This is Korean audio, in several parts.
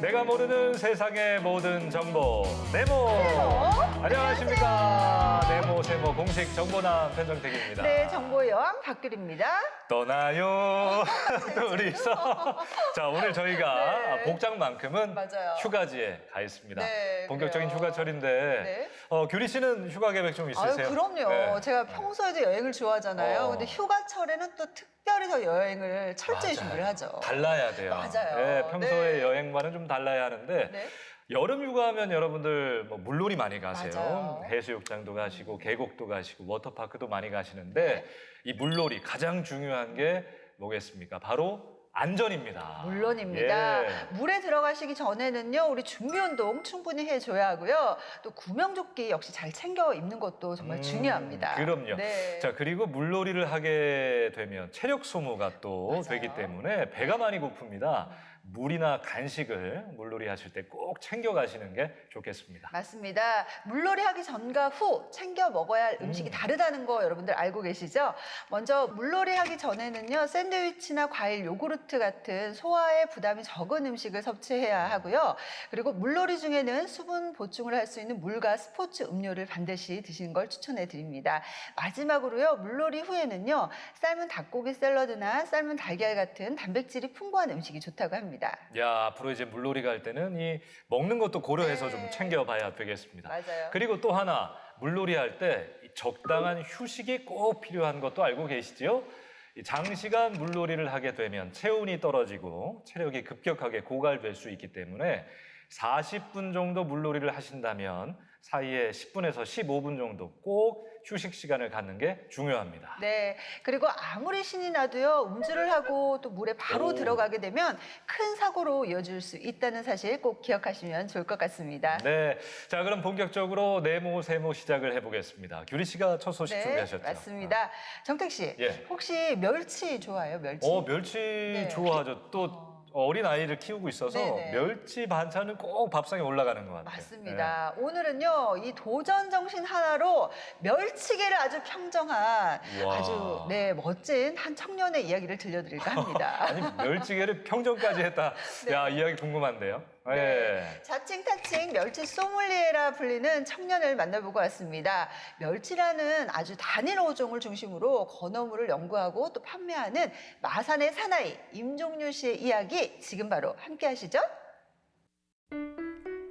내가 모르는 세상의 모든 정보 네모. 안녕하십니까. 네모 세모 공식 정보남 편정택입니다. 네, 정보의 여왕 박규리입니다. 떠나요 둘이서. 자, 오늘 저희가 네. 복장만큼은 맞아요. 휴가지에 가 있습니다. 네, 본격적인 그래요. 휴가철인데 네. 규리 씨는 휴가 계획 좀 있으세요? 그럼요. 네. 제가 평소에도 여행을 좋아하잖아요. 어. 근데 휴가철에는 또 특별히 더 여행을 철저히 맞아요. 준비를 하죠. 달라야 돼요. 맞아요. 네, 평소에 네. 여행과는 좀 달라야 하는데 네. 여름 휴가하면 여러분들 뭐 물놀이 많이 가세요. 맞아요. 해수욕장도 가시고 계곡도 가시고 워터파크도 많이 가시는데 네. 이 물놀이 가장 중요한 게 뭐겠습니까? 바로 안전입니다. 물론입니다. 예. 물에 들어가시기 전에는요, 우리 준비 운동 충분히 해줘야 하고요. 또 구명조끼 역시 잘 챙겨 입는 것도 정말 중요합니다. 그럼요. 네. 자, 그리고 물놀이를 하게 되면 체력 소모가 또 맞아요. 되기 때문에 배가 많이 고픕니다. 물이나 간식을 물놀이 하실 때 꼭 챙겨 가시는 게 좋겠습니다. 맞습니다. 물놀이 하기 전과 후 챙겨 먹어야 할 음식이 다르다는 거 여러분들 알고 계시죠? 먼저 물놀이 하기 전에는요, 샌드위치나 과일, 요구르트 같은 소화에 부담이 적은 음식을 섭취해야 하고요. 그리고 물놀이 중에는 수분 보충을 할 수 있는 물과 스포츠 음료를 반드시 드시는 걸 추천해 드립니다. 마지막으로요, 물놀이 후에는요, 삶은 닭고기 샐러드나 삶은 달걀 같은 단백질이 풍부한 음식이 좋다고 합니다. 야, 앞으로 이제 물놀이 갈 때는 이 먹는 것도 고려해서 네. 좀 챙겨봐야 되겠습니다. 맞아요. 그리고 또 하나, 물놀이 할 때 적당한 휴식이 꼭 필요한 것도 알고 계시지요? 이 장시간 물놀이를 하게 되면 체온이 떨어지고 체력이 급격하게 고갈될 수 있기 때문에 40분 정도 물놀이를 하신다면 사이에 10분에서 15분 정도 꼭 휴식 시간을 갖는 게 중요합니다. 네. 그리고 아무리 신이 나도요, 음주를 하고 또 물에 바로 오. 들어가게 되면 큰 사고로 이어질 수 있다는 사실 꼭 기억하시면 좋을 것 같습니다. 네, 자 그럼 본격적으로 네모 세모 시작을 해보겠습니다. 규리 씨가 첫 소식 준비하셨죠? 맞습니다. 정택 씨, 예. 혹시 멸치 좋아해요? 멸치? 멸치 네. 좋아하죠. 또 어린 아이를 키우고 있어서 네네. 멸치 반찬은 꼭 밥상에 올라가는 것 같아요. 맞습니다. 오늘은요, 이 도전 정신 하나로 멸치계를 아주 평정한 우와. 아주 멋진 한 청년의 이야기를 들려드릴까 합니다. 아니 멸치계를 평정까지 했다. 네. 야, 이야기 궁금한데요. 네. 자칭 타칭 멸치 소믈리에라 불리는 청년을 만나보고 왔습니다. 멸치라는 아주 단일 어종을 중심으로 건어물을 연구하고 또 판매하는 마산의 사나이 임종윤 씨의 이야기 지금 바로 함께 하시죠.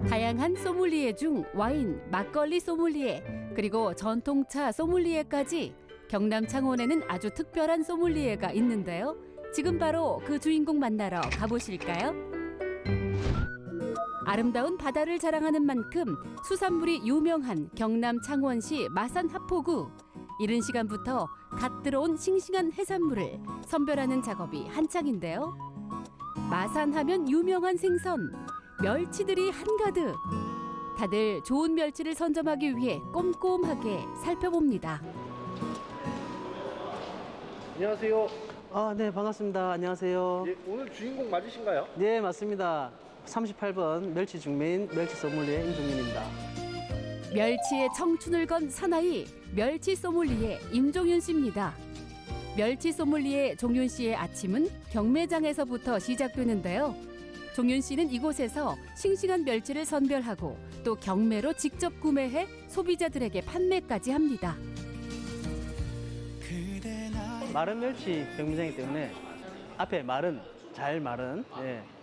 다양한 소믈리에 중 와인, 막걸리 소믈리에, 그리고 전통차 소믈리에까지 경남 창원에는 아주 특별한 소믈리에가 있는데요. 지금 바로 그 주인공 만나러 가보실까요? 아름다운 바다를 자랑하는 만큼 수산물이 유명한 경남 창원시 마산 하포구. 이른 시간부터 갓 들어온 싱싱한 해산물을 선별하는 작업이 한창인데요. 마산하면 유명한 생선, 멸치들이 한가득. 다들 좋은 멸치를 선점하기 위해 꼼꼼하게 살펴봅니다. 안녕하세요. 네, 반갑습니다. 안녕하세요. 예, 오늘 주인공 맞으신가요? 네, 맞습니다. 38번 멸치 중매인 멸치 소믈리에 임종윤입니다. 멸치의 청춘을 건 사나이, 멸치 소믈리에 임종윤 씨입니다. 멸치 소믈리에 종윤 씨의 아침은 경매장에서부터 시작되는데요. 종윤 씨는 이곳에서 싱싱한 멸치를 선별하고 또 경매로 직접 구매해 소비자들에게 판매까지 합니다. 마른 멸치 경매장이기 때문에 앞에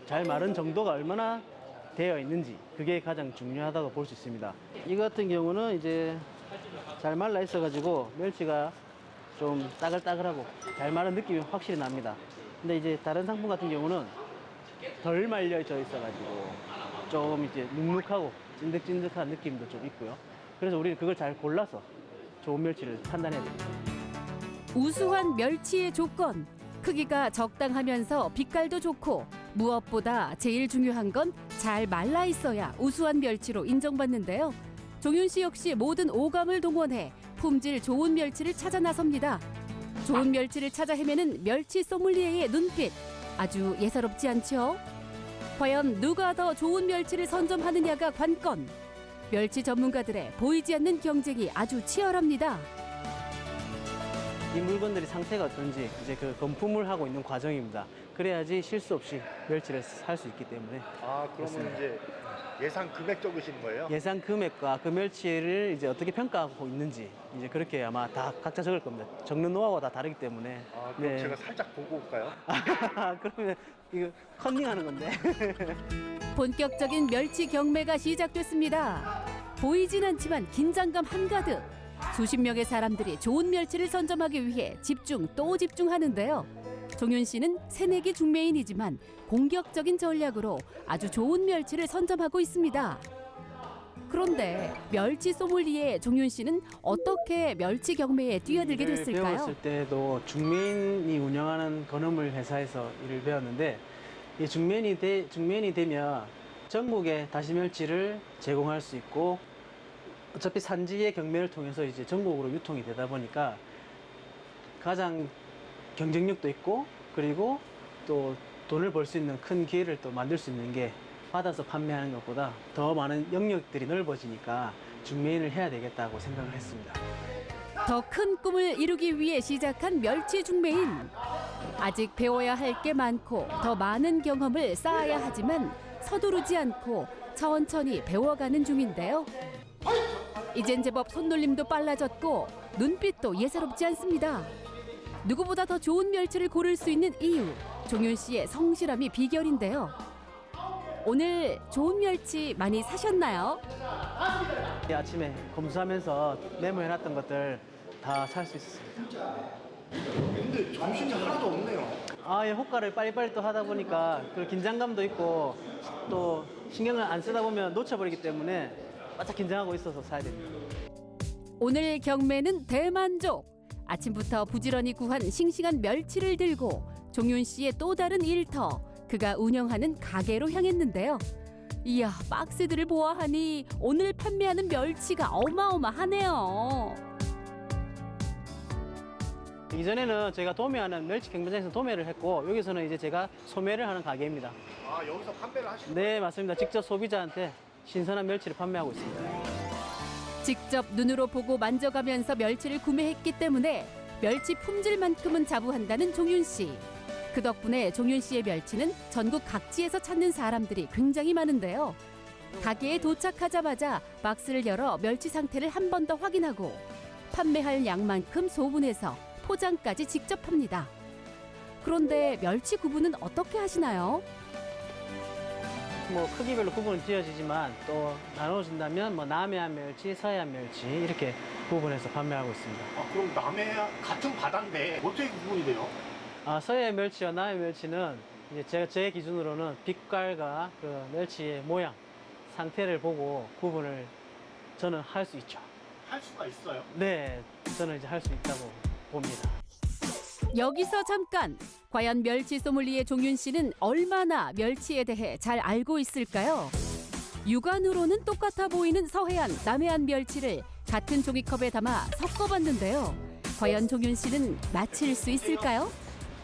잘 마른 정도가 얼마나 되어 있는지 그게 가장 중요하다고 볼 수 있습니다. 이 같은 경우는 이제 잘 말라 있어가지고 멸치가 좀 따글따글하고 잘 마른 느낌이 확실히 납니다. 근데 이제 다른 상품 같은 경우는 덜 말려져 있어가지고 좀 이제 눅눅하고 찐득찐득한 느낌도 좀 있고요. 그래서 우리는 그걸 잘 골라서 좋은 멸치를 판단해야 됩니다. 우수한 멸치의 조건, 크기가 적당하면서 빛깔도 좋고 무엇보다 제일 중요한 건 잘 말라 있어야 우수한 멸치로 인정받는데요. 종윤 씨 역시 모든 오감을 동원해 품질 좋은 멸치를 찾아 나섭니다. 좋은 멸치를 찾아 헤매는 멸치 소믈리에의 눈빛, 아주 예사롭지 않죠? 과연 누가 더 좋은 멸치를 선점하느냐가 관건. 멸치 전문가들의 보이지 않는 경쟁이 아주 치열합니다. 이 물건들이 상태가 어떤지 이제 그 검품을 하고 있는 과정입니다. 그래야지 실수 없이 멸치를 살 수 있기 때문에 아, 그러면 맞습니다. 이제 예상 금액 적으시는 거예요? 예상 금액과 그 멸치를 이제 어떻게 평가하고 있는지 이제 그렇게 아마 다 각자 적을 겁니다. 적는 노하우가 다 다르기 때문에. 아, 그럼 제가 살짝 보고 올까요? 그러면 이거 컨닝하는 건데. 본격적인 멸치 경매가 시작됐습니다. 보이진 않지만 긴장감 한가득. 수십 명의 사람들이 좋은 멸치를 선점하기 위해 집중 또 집중하는데요. 종윤 씨는 새내기 중매인이지만 공격적인 전략으로 아주 좋은 멸치를 선점하고 있습니다. 그런데 멸치 소믈리에 종윤 씨는 어떻게 멸치 경매에 뛰어들게 일을 됐을까요? 배웠을 때도 중매인이 운영하는 건어물 회사에서 일을 배웠는데 이 중매인이 되면 전국에 다시멸치를 제공할 수 있고 어차피 산지의 경매를 통해서 이제 전국으로 유통이 되다 보니까 가장 경쟁력도 있고 그리고 또 돈을 벌 수 있는 큰 기회를 또 만들 수 있는 게 받아서 판매하는 것보다 더 많은 영역들이 넓어지니까 중매인을 해야 되겠다고 생각을 했습니다. 더 큰 꿈을 이루기 위해 시작한 멸치 중매인. 아직 배워야 할 게 많고 더 많은 경험을 쌓아야 하지만 서두르지 않고 천천히 배워가는 중인데요. 이젠 제법 손놀림도 빨라졌고 눈빛도 예사롭지 않습니다. 누구보다 더 좋은 멸치를 고를 수 있는 이유, 종윤 씨의 성실함이 비결인데요. 오늘 좋은 멸치 많이 사셨나요? 아침에 검수하면서 메모해놨던 것들 다 살 수 있었습니다. 근데 정신이 하나도 없네요. 예, 호가를 빨리빨리 또 하다 보니까 그 긴장감도 있고 또 신경을 안 쓰다 보면 놓쳐버리기 때문에 바짝 긴장하고 있어서 사야 됩니다. 오늘 경매는 대만족. 아침부터 부지런히 구한 싱싱한 멸치를 들고 종윤 씨의 또 다른 일터, 그가 운영하는 가게로 향했는데요. 이야, 박스들을 보아하니 오늘 판매하는 멸치가 어마어마하네요. 이전에는 제가 도매하는 멸치 경매장에서 도매를 했고 여기서는 이제 제가 소매를 하는 가게입니다. 아, 여기서 판매를 하시는 네, 맞습니다. 직접 소비자한테 신선한 멸치를 판매하고 있습니다. 직접 눈으로 보고 만져가면서 멸치를 구매했기 때문에 멸치 품질만큼은 자부한다는 종윤 씨. 그 덕분에 종윤 씨의 멸치는 전국 각지에서 찾는 사람들이 굉장히 많은데요. 가게에 도착하자마자 박스를 열어 멸치 상태를 한 번 더 확인하고 판매할 양만큼 소분해서 포장까지 직접 합니다. 그런데 멸치 구분은 어떻게 하시나요? 뭐 크기별로 구분은 지어지지만 또 나눠진다면 뭐 남해안 멸치, 서해안 멸치 이렇게 구분해서 판매하고 있습니다. 아, 그럼 남해 같은 바다인데 어떻게 구분이 돼요? 서해안 멸치와 남해안 멸치는 이제 제 기준으로는 빛깔과 그 멸치의 모양, 상태를 보고 구분을 저는 할 수 있죠. 할 수가 있어요? 네, 저는 이제 할 수 있다고 봅니다. 여기서 잠깐! 과연 멸치 소믈리에 종윤 씨는 얼마나 멸치에 대해 잘 알고 있을까요? 육안으로는 똑같아 보이는 서해안, 남해안 멸치를 같은 종이컵에 담아 섞어봤는데요. 과연 종윤 씨는 맞힐 수 있을까요?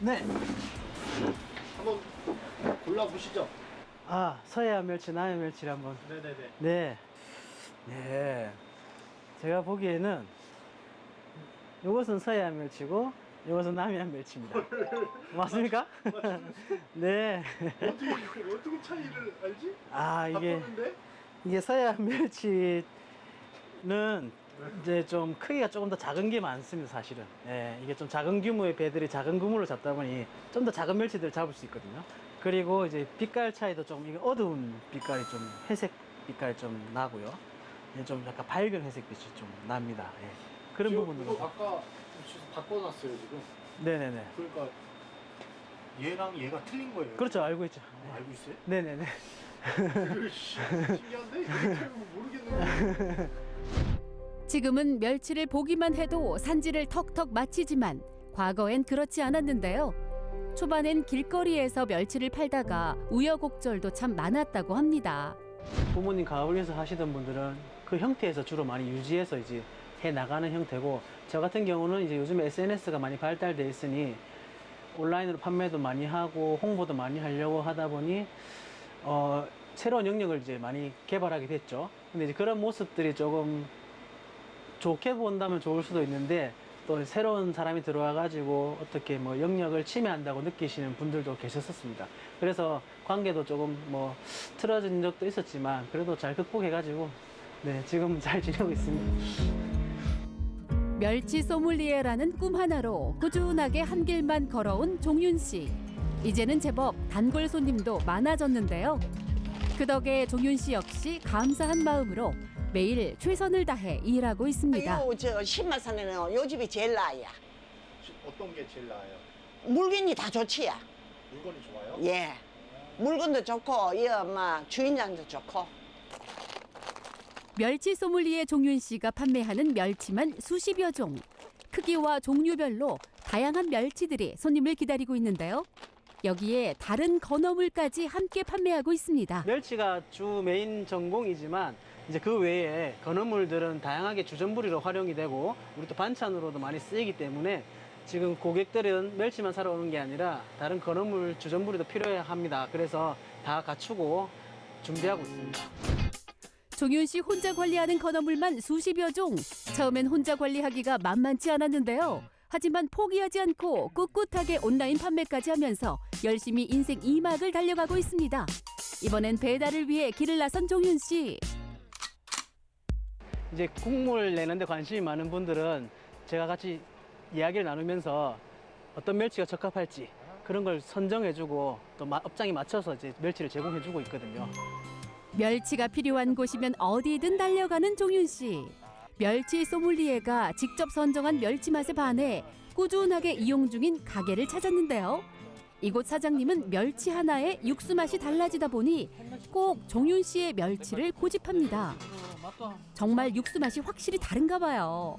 네. 한번 골라보시죠. 서해안 멸치, 남해안 멸치를 한번. 네네네. 네. 네. 제가 보기에는 이것은 서해안 멸치고 이것은 남해안 멸치입니다. 맞습니까? 네. 어떻게 차이를 알지? 이게 바꿨는데? 이게 서해안 멸치는 이제 좀 크기가 조금 더 작은 게 많습니다, 사실은. 예, 이게 좀 작은 규모의 배들이 작은 그물을 잡다 보니 좀 더 작은 멸치들을 잡을 수 있거든요. 그리고 이제 빛깔 차이도 좀 이게 어두운 빛깔이 좀 회색 빛깔이 좀 나고요. 예, 좀 약간 밝은 회색 빛이 좀 납니다. 예. 그런 부분으로. 이거 아까 바꿔놨어요 지금. 네네네. 그러니까 얘랑 얘가 틀린 거예요. 그렇죠, 알고 있죠. 알고 있어요? 네네네. 신기한데 이렇게 모르겠는데. 지금은 멸치를 보기만 해도 산지를 턱턱 마치지만 과거엔 그렇지 않았는데요. 초반엔 길거리에서 멸치를 팔다가 우여곡절도 참 많았다고 합니다. 부모님 가업을 위해서 하시던 분들은 그 형태에서 주로 많이 유지해서 이제 해 나가는 형태고, 저 같은 경우는 이제 요즘 SNS가 많이 발달돼 있으니 온라인으로 판매도 많이 하고 홍보도 많이 하려고 하다 보니 새로운 영역을 이제 많이 개발하게 됐죠. 근데 이제 그런 모습들이 조금 좋게 본다면 좋을 수도 있는데 또 새로운 사람이 들어와가지고 어떻게 뭐 영역을 침해한다고 느끼시는 분들도 계셨었습니다. 그래서 관계도 조금 뭐 틀어진 적도 있었지만 그래도 잘 극복해가지고 네, 지금 잘 지내고 있습니다. 멸치 소믈리에라는 꿈 하나로 꾸준하게 한 길만 걸어온 종윤 씨. 이제는 제법 단골 손님도 많아졌는데요. 그 덕에 종윤 씨 역시 감사한 마음으로 매일 최선을 다해 일하고 있습니다. 저 신마산에는 요 집이 제일 나아요. 어떤 게 제일 나아요? 물건이 다 좋지요. 물건이 좋아요? 예. 물건도 좋고, 주인장도 좋고. 멸치 소믈리에 종윤 씨가 판매하는 멸치만 수십여 종. 크기와 종류별로 다양한 멸치들이 손님을 기다리고 있는데요. 여기에 다른 건어물까지 함께 판매하고 있습니다. 멸치가 주 메인 전공이지만 이제 그 외에 건어물들은 다양하게 주전부리로 활용이 되고 우리 또 반찬으로도 많이 쓰이기 때문에 지금 고객들은 멸치만 사러 오는 게 아니라 다른 건어물 주전부리도 필요해 합니다. 그래서 다 갖추고 준비하고 있습니다. 종윤 씨 혼자 관리하는 건어물만 수십여 종. 처음엔 혼자 관리하기가 만만치 않았는데요. 하지만 포기하지 않고 꿋꿋하게 온라인 판매까지 하면서 열심히 인생 2막을 달려가고 있습니다. 이번엔 배달을 위해 길을 나선 종윤 씨. 이제 국물 내는데 관심이 많은 분들은 제가 같이 이야기를 나누면서 어떤 멸치가 적합할지 그런 걸 선정해주고 또 업장에 맞춰서 이제 멸치를 제공해주고 있거든요. 멸치가 필요한 곳이면 어디든 달려가는 종윤 씨. 멸치 소믈리에가 직접 선정한 멸치 맛에 반해 꾸준하게 이용 중인 가게를 찾았는데요. 이곳 사장님은 멸치 하나에 육수 맛이 달라지다 보니 꼭 종윤 씨의 멸치를 고집합니다. 정말 육수 맛이 확실히 다른가 봐요.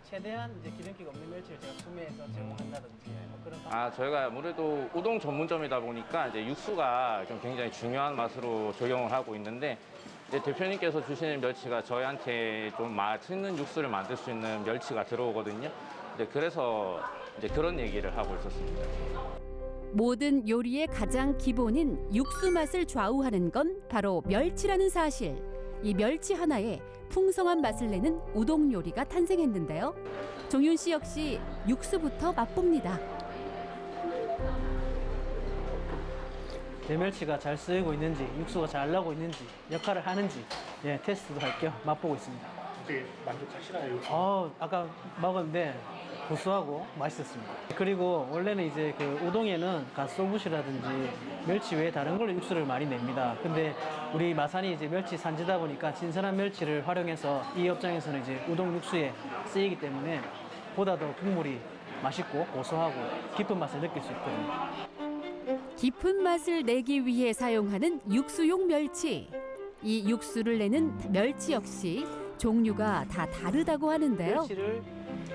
최대한 이제 기름기가 없는 멸치를 제가 구매해서 제공한다든지 뭐 그런 저희가 아무래도 우동 전문점이다 보니까 이제 육수가 좀 굉장히 중요한 맛으로 적용을 하고 있는데 이제 대표님께서 주시는 멸치가 저희한테 좀 맛있는 육수를 만들 수 있는 멸치가 들어오거든요. 그래서 이제 그런 얘기를 하고 있었습니다. 모든 요리의 가장 기본인 육수 맛을 좌우하는 건 바로 멸치라는 사실. 이 멸치 하나에 풍성한 맛을 내는 우동 요리가 탄생했는데요. 종윤 씨 역시 육수부터 맛봅니다. 내 멸치가 잘 쓰이고 있는지 육수가 잘 나고 있는지 역할을 하는지 테스트도 할게요. 맛보고 있습니다. 어떻게 만족하시나요? 아까 먹었는데 고소하고 맛있었습니다. 그리고 원래는 이제 그 우동에는 갓소부시라든지 멸치 외에 다른 걸로 육수를 많이 냅니다. 근데 우리 마산이 이제 멸치 산지다 보니까 신선한 멸치를 활용해서 이 업장에서는 이제 우동 육수에 쓰이기 때문에 보다 더 국물이 맛있고 고소하고 깊은 맛을 느낄 수 있거든요. 깊은 맛을 내기 위해 사용하는 육수용 멸치. 이 육수를 내는 멸치 역시 종류가 다 다르다고 하는데요. 멸치를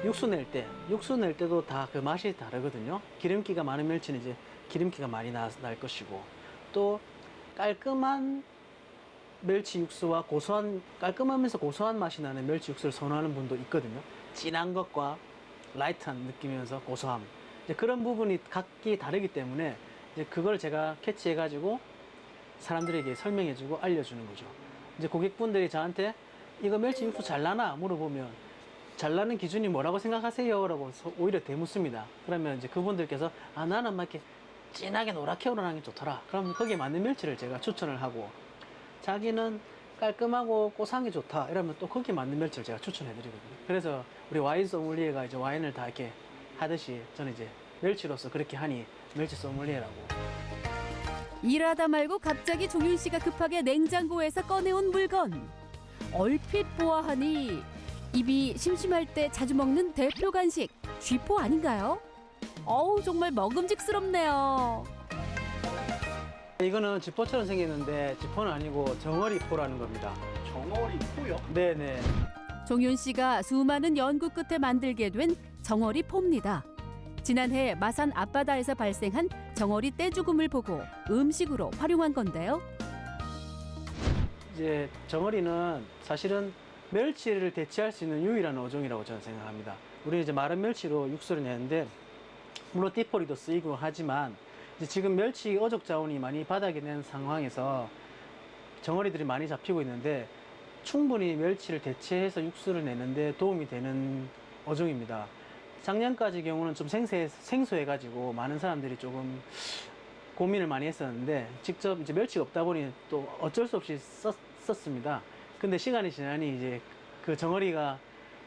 육수 낼 때도 다 그 맛이 다르거든요. 기름기가 많은 멸치는 이제 기름기가 많이 날 것이고 또 깔끔한 멸치 육수와 깔끔하면서 고소한 맛이 나는 멸치 육수를 선호하는 분도 있거든요. 진한 것과 라이트한 느낌이면서 고소함. 이제 그런 부분이 각기 다르기 때문에 이제 그걸 제가 캐치해가지고 사람들에게 설명해주고 알려주는 거죠. 이제 고객분들이 저한테 이거 멸치 육수 잘 나나 물어보면 잘 나는 기준이 뭐라고 생각하세요? 라고 오히려 대묻습니다. 그러면 이제 그분들께서 나는 막 이렇게 진하게 노랗게 우러나는 게 좋더라. 그럼 거기에 맞는 멸치를 제가 추천을 하고 자기는 깔끔하고 고소한 게 좋다. 이러면 또 거기에 맞는 멸치를 제가 추천해드리거든요. 그래서 우리 와인 소믈리에가 이제 와인을 다 이렇게 하듯이 저는 이제 멸치로서 그렇게 하니 멸치 소믈리에라고. 일하다 말고 갑자기 종윤 씨가 급하게 냉장고에서 꺼내온 물건. 얼핏 보아하니 입이 심심할 때 자주 먹는 대표 간식 쥐포 아닌가요? 어우 정말 먹음직스럽네요. 이거는 쥐포처럼 생겼는데 쥐포는 아니고 정어리포라는 겁니다. 정어리 포요? 네네. 종윤 씨가 수많은 연구 끝에 만들게 된 정어리 포입니다. 지난해 마산 앞바다에서 발생한 정어리 떼죽음을 보고 음식으로 활용한 건데요. 이제 정어리는 사실은 멸치를 대체할 수 있는 유일한 어종이라고 저는 생각합니다. 우리는 이제 마른 멸치로 육수를 내는데 물론 띠포리도 쓰이고 하지만 이제 지금 멸치 어족 자원이 많이 바닥에 낸 상황에서 정어리들이 많이 잡히고 있는데 충분히 멸치를 대체해서 육수를 내는데 도움이 되는 어종입니다. 작년까지 경우는 좀 생소해가지고 많은 사람들이 조금 고민을 많이 했었는데 직접 이제 멸치가 없다 보니 또 어쩔 수 없이 썼습니다. 근데 시간이 지나니 이제 그 정어리가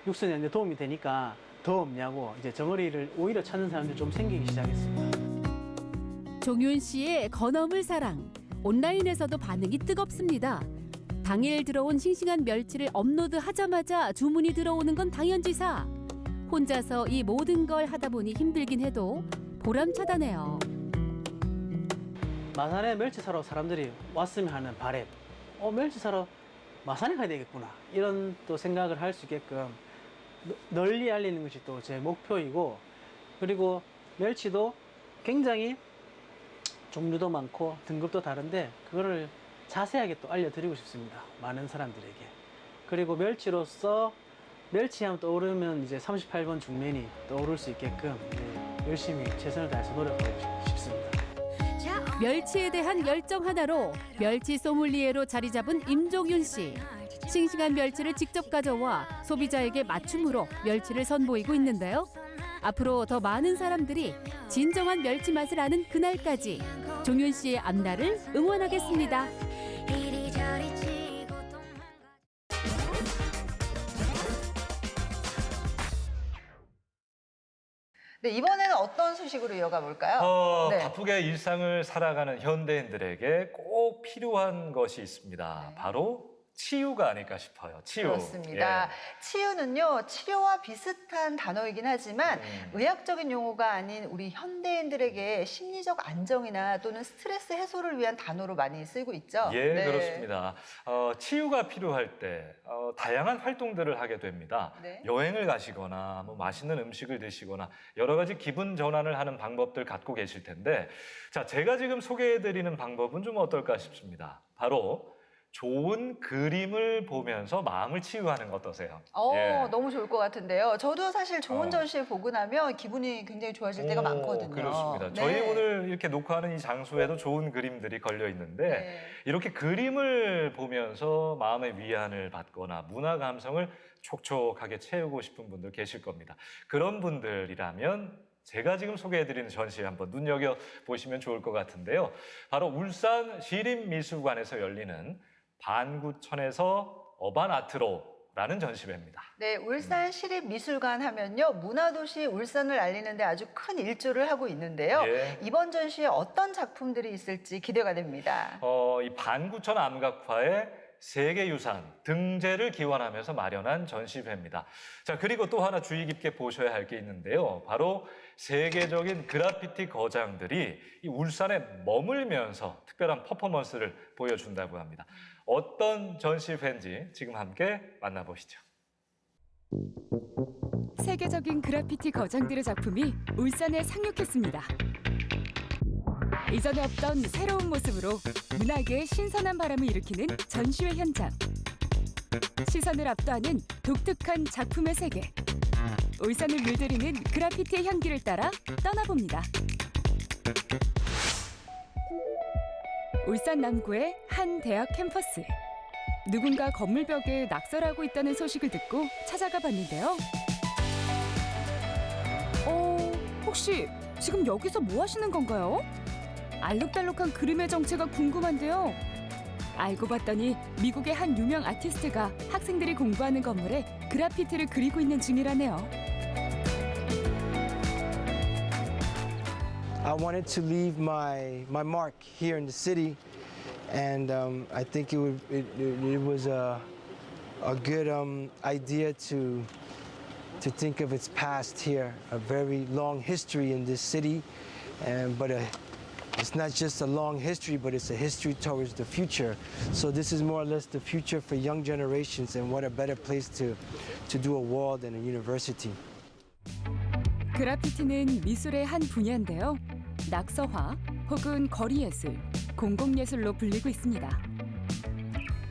육수 내는데 도움이 되니까 더 없냐고 이제 정어리를 오히려 찾는 사람들이 좀 생기기 시작했습니다. 종윤 씨의 건어물 사랑. 온라인에서도 반응이 뜨겁습니다. 당일 들어온 싱싱한 멸치를 업로드하자마자 주문이 들어오는 건 당연지사. 혼자서 이 모든 걸 하다 보니 힘들긴 해도 보람차다네요. 마산에 멸치 사러 사람들이 왔으면 하는 바람. 멸치 사러 마산에 가야 되겠구나. 이런 또 생각을 할 수 있게끔 널리 알리는 것이 또 제 목표이고, 그리고 멸치도 굉장히 종류도 많고 등급도 다른데 그거를 자세하게 또 알려드리고 싶습니다. 많은 사람들에게. 그리고 멸치로서 멸치하면 떠오르면 이제 38번 중맨이 떠오를 수 있게끔 열심히 최선을 다해서 노력하고 싶습니다. 멸치에 대한 열정 하나로 멸치 소믈리에로 자리 잡은 임종윤 씨. 싱싱한 멸치를 직접 가져와 소비자에게 맞춤으로 멸치를 선보이고 있는데요. 앞으로 더 많은 사람들이 진정한 멸치 맛을 아는 그날까지 종윤 씨의 앞날을 응원하겠습니다. 네, 이번에는 어떤 소식으로 이어가 볼까요? 네. 바쁘게 일상을 살아가는 현대인들에게 꼭 필요한 것이 있습니다. 네. 바로 치유가 아닐까 싶어요. 치유. 그렇습니다. 치유는요, 치료와 비슷한 단어이긴 하지만 의학적인 용어가 아닌 우리 현대인들에게 심리적 안정이나 또는 스트레스 해소를 위한 단어로 많이 쓰이고 있죠. 예, 네. 그렇습니다. 치유가 필요할 때 다양한 활동들을 하게 됩니다. 네. 여행을 가시거나 뭐 맛있는 음식을 드시거나 여러 가지 기분 전환을 하는 방법들 갖고 계실 텐데, 자, 제가 지금 소개해드리는 방법은 좀 어떨까 싶습니다. 바로 좋은 그림을 보면서 마음을 치유하는 거 어떠세요? 예. 너무 좋을 것 같은데요. 저도 사실 좋은 전시회 보고 나면 기분이 굉장히 좋아질 때가 많거든요. 그렇습니다. 네. 저희 오늘 이렇게 녹화하는 이 장소에도 좋은 그림들이 걸려 있는데 네. 이렇게 그림을 보면서 마음의 위안을 받거나 문화 감성을 촉촉하게 채우고 싶은 분들 계실 겁니다. 그런 분들이라면 제가 지금 소개해드리는 전시회 한번 눈여겨보시면 좋을 것 같은데요. 바로 울산 시립미술관에서 열리는 반구천에서 어반아트로라는 전시회입니다. 네, 울산 시립미술관 하면요, 문화도시 울산을 알리는데 아주 큰 일조를 하고 있는데요. 예. 이번 전시에 어떤 작품들이 있을지 기대가 됩니다. 이 반구천 암각화의 세계유산 등재를 기원하면서 마련한 전시회입니다. 자, 그리고 또 하나 주의 깊게 보셔야 할 게 있는데요. 바로 세계적인 그래피티 거장들이 이 울산에 머물면서 특별한 퍼포먼스를 보여준다고 합니다. 어떤 전시회인지 지금 함께 만나보시죠. 세계적인 그래피티 거장들의 작품이 울산에 상륙했습니다. 이전에 없던 새로운 모습으로 문화계에 신선한 바람을 일으키는 전시회 현장. 시선을 압도하는 독특한 작품의 세계. 울산을 물들이는 그래피티의 향기를 따라 떠나봅니다. 울산 남구의 한 대학 캠퍼스. 누군가 건물벽에 낙서를 하고 있다는 소식을 듣고 찾아가 봤는데요. 혹시 지금 여기서 뭐 하시는 건가요? 알록달록한 그림의 정체가 궁금한데요. 알고 봤더니 미국의 한 유명 아티스트가 학생들이 공부하는 건물에 그래피티를 그리고 있는 중이라네요. I wanted to leave my mark here in the city, and I think it was a good idea to think of its past here, a very long history in this city, but it's not just a long history, but it's a history towards the future. So this is more or less the future for young generations, and what a better place to do a wall than a university. 그래피티는 미술의 한 분야인데요. 낙서화 혹은 거리예술, 공공예술로 불리고 있습니다.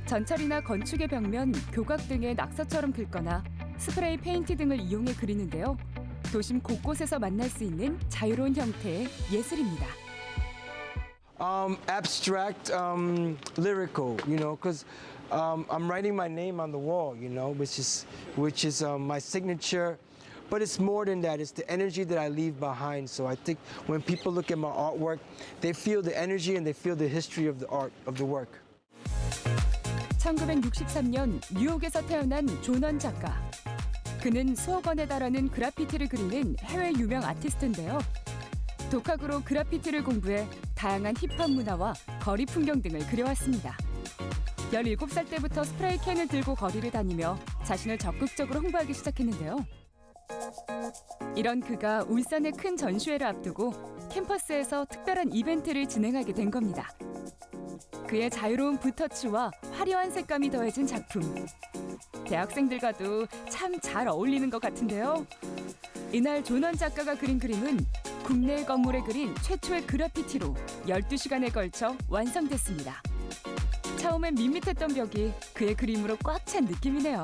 전철이나 건축의 벽면, 교각 등의 낙서처럼 긁거나 스프레이 페인트 등을 이용해 그리는데요. 도심 곳곳에서 만날 수 있는 자유로운 형태의 예술입니다. Abstract, lyrical, you know, because I'm writing my name on the wall, you know, which is my signature but it's more than that. It's the energy that I leave behind. So I think when people look at my artwork, they feel the energy and they feel the history of the art, of the work. 1963년 뉴욕에서 태어난 존원 작가. 그는 수억 원에 달하는 그래피티를 그리는 해외 유명 아티스트인데요. 독학으로 그래피티를 공부해 다양한 힙합 문화와 거리 풍경 등을 그려왔습니다. 17살 때부터 스프레이 캔을 들고 거리를 다니며 자신을 적극적으로 홍보하기 시작했는데요. 이런 그가 울산의 큰 전시회를 앞두고 캠퍼스에서 특별한 이벤트를 진행하게 된 겁니다. 그의 자유로운 붓터치와 화려한 색감이 더해진 작품. 대학생들과도 참 잘 어울리는 것 같은데요. 이날 존원 작가가 그린 그림은 국내 건물에 그린 최초의 그래피티로 12시간에 걸쳐 완성됐습니다. 처음엔 밋밋했던 벽이 그의 그림으로 꽉 찬 느낌이네요.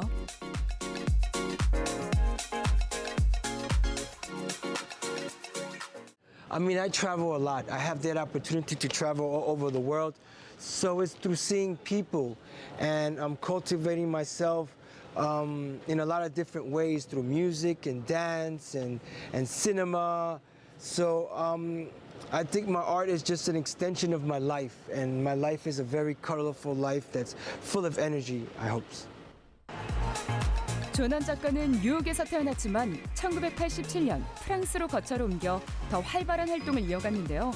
I mean, I travel a lot. I have that opportunity to travel all over the world. So it's through seeing people, and I'm cultivating myself in a lot of different ways through music and dance and cinema. So I think my art is just an extension of my life, and my life is a very colorful life that's full of energy, I hope. 존원 작가는 뉴욕에서 태어났지만 1987년 프랑스로 거처를 옮겨 더 활발한 활동을 이어갔는데요.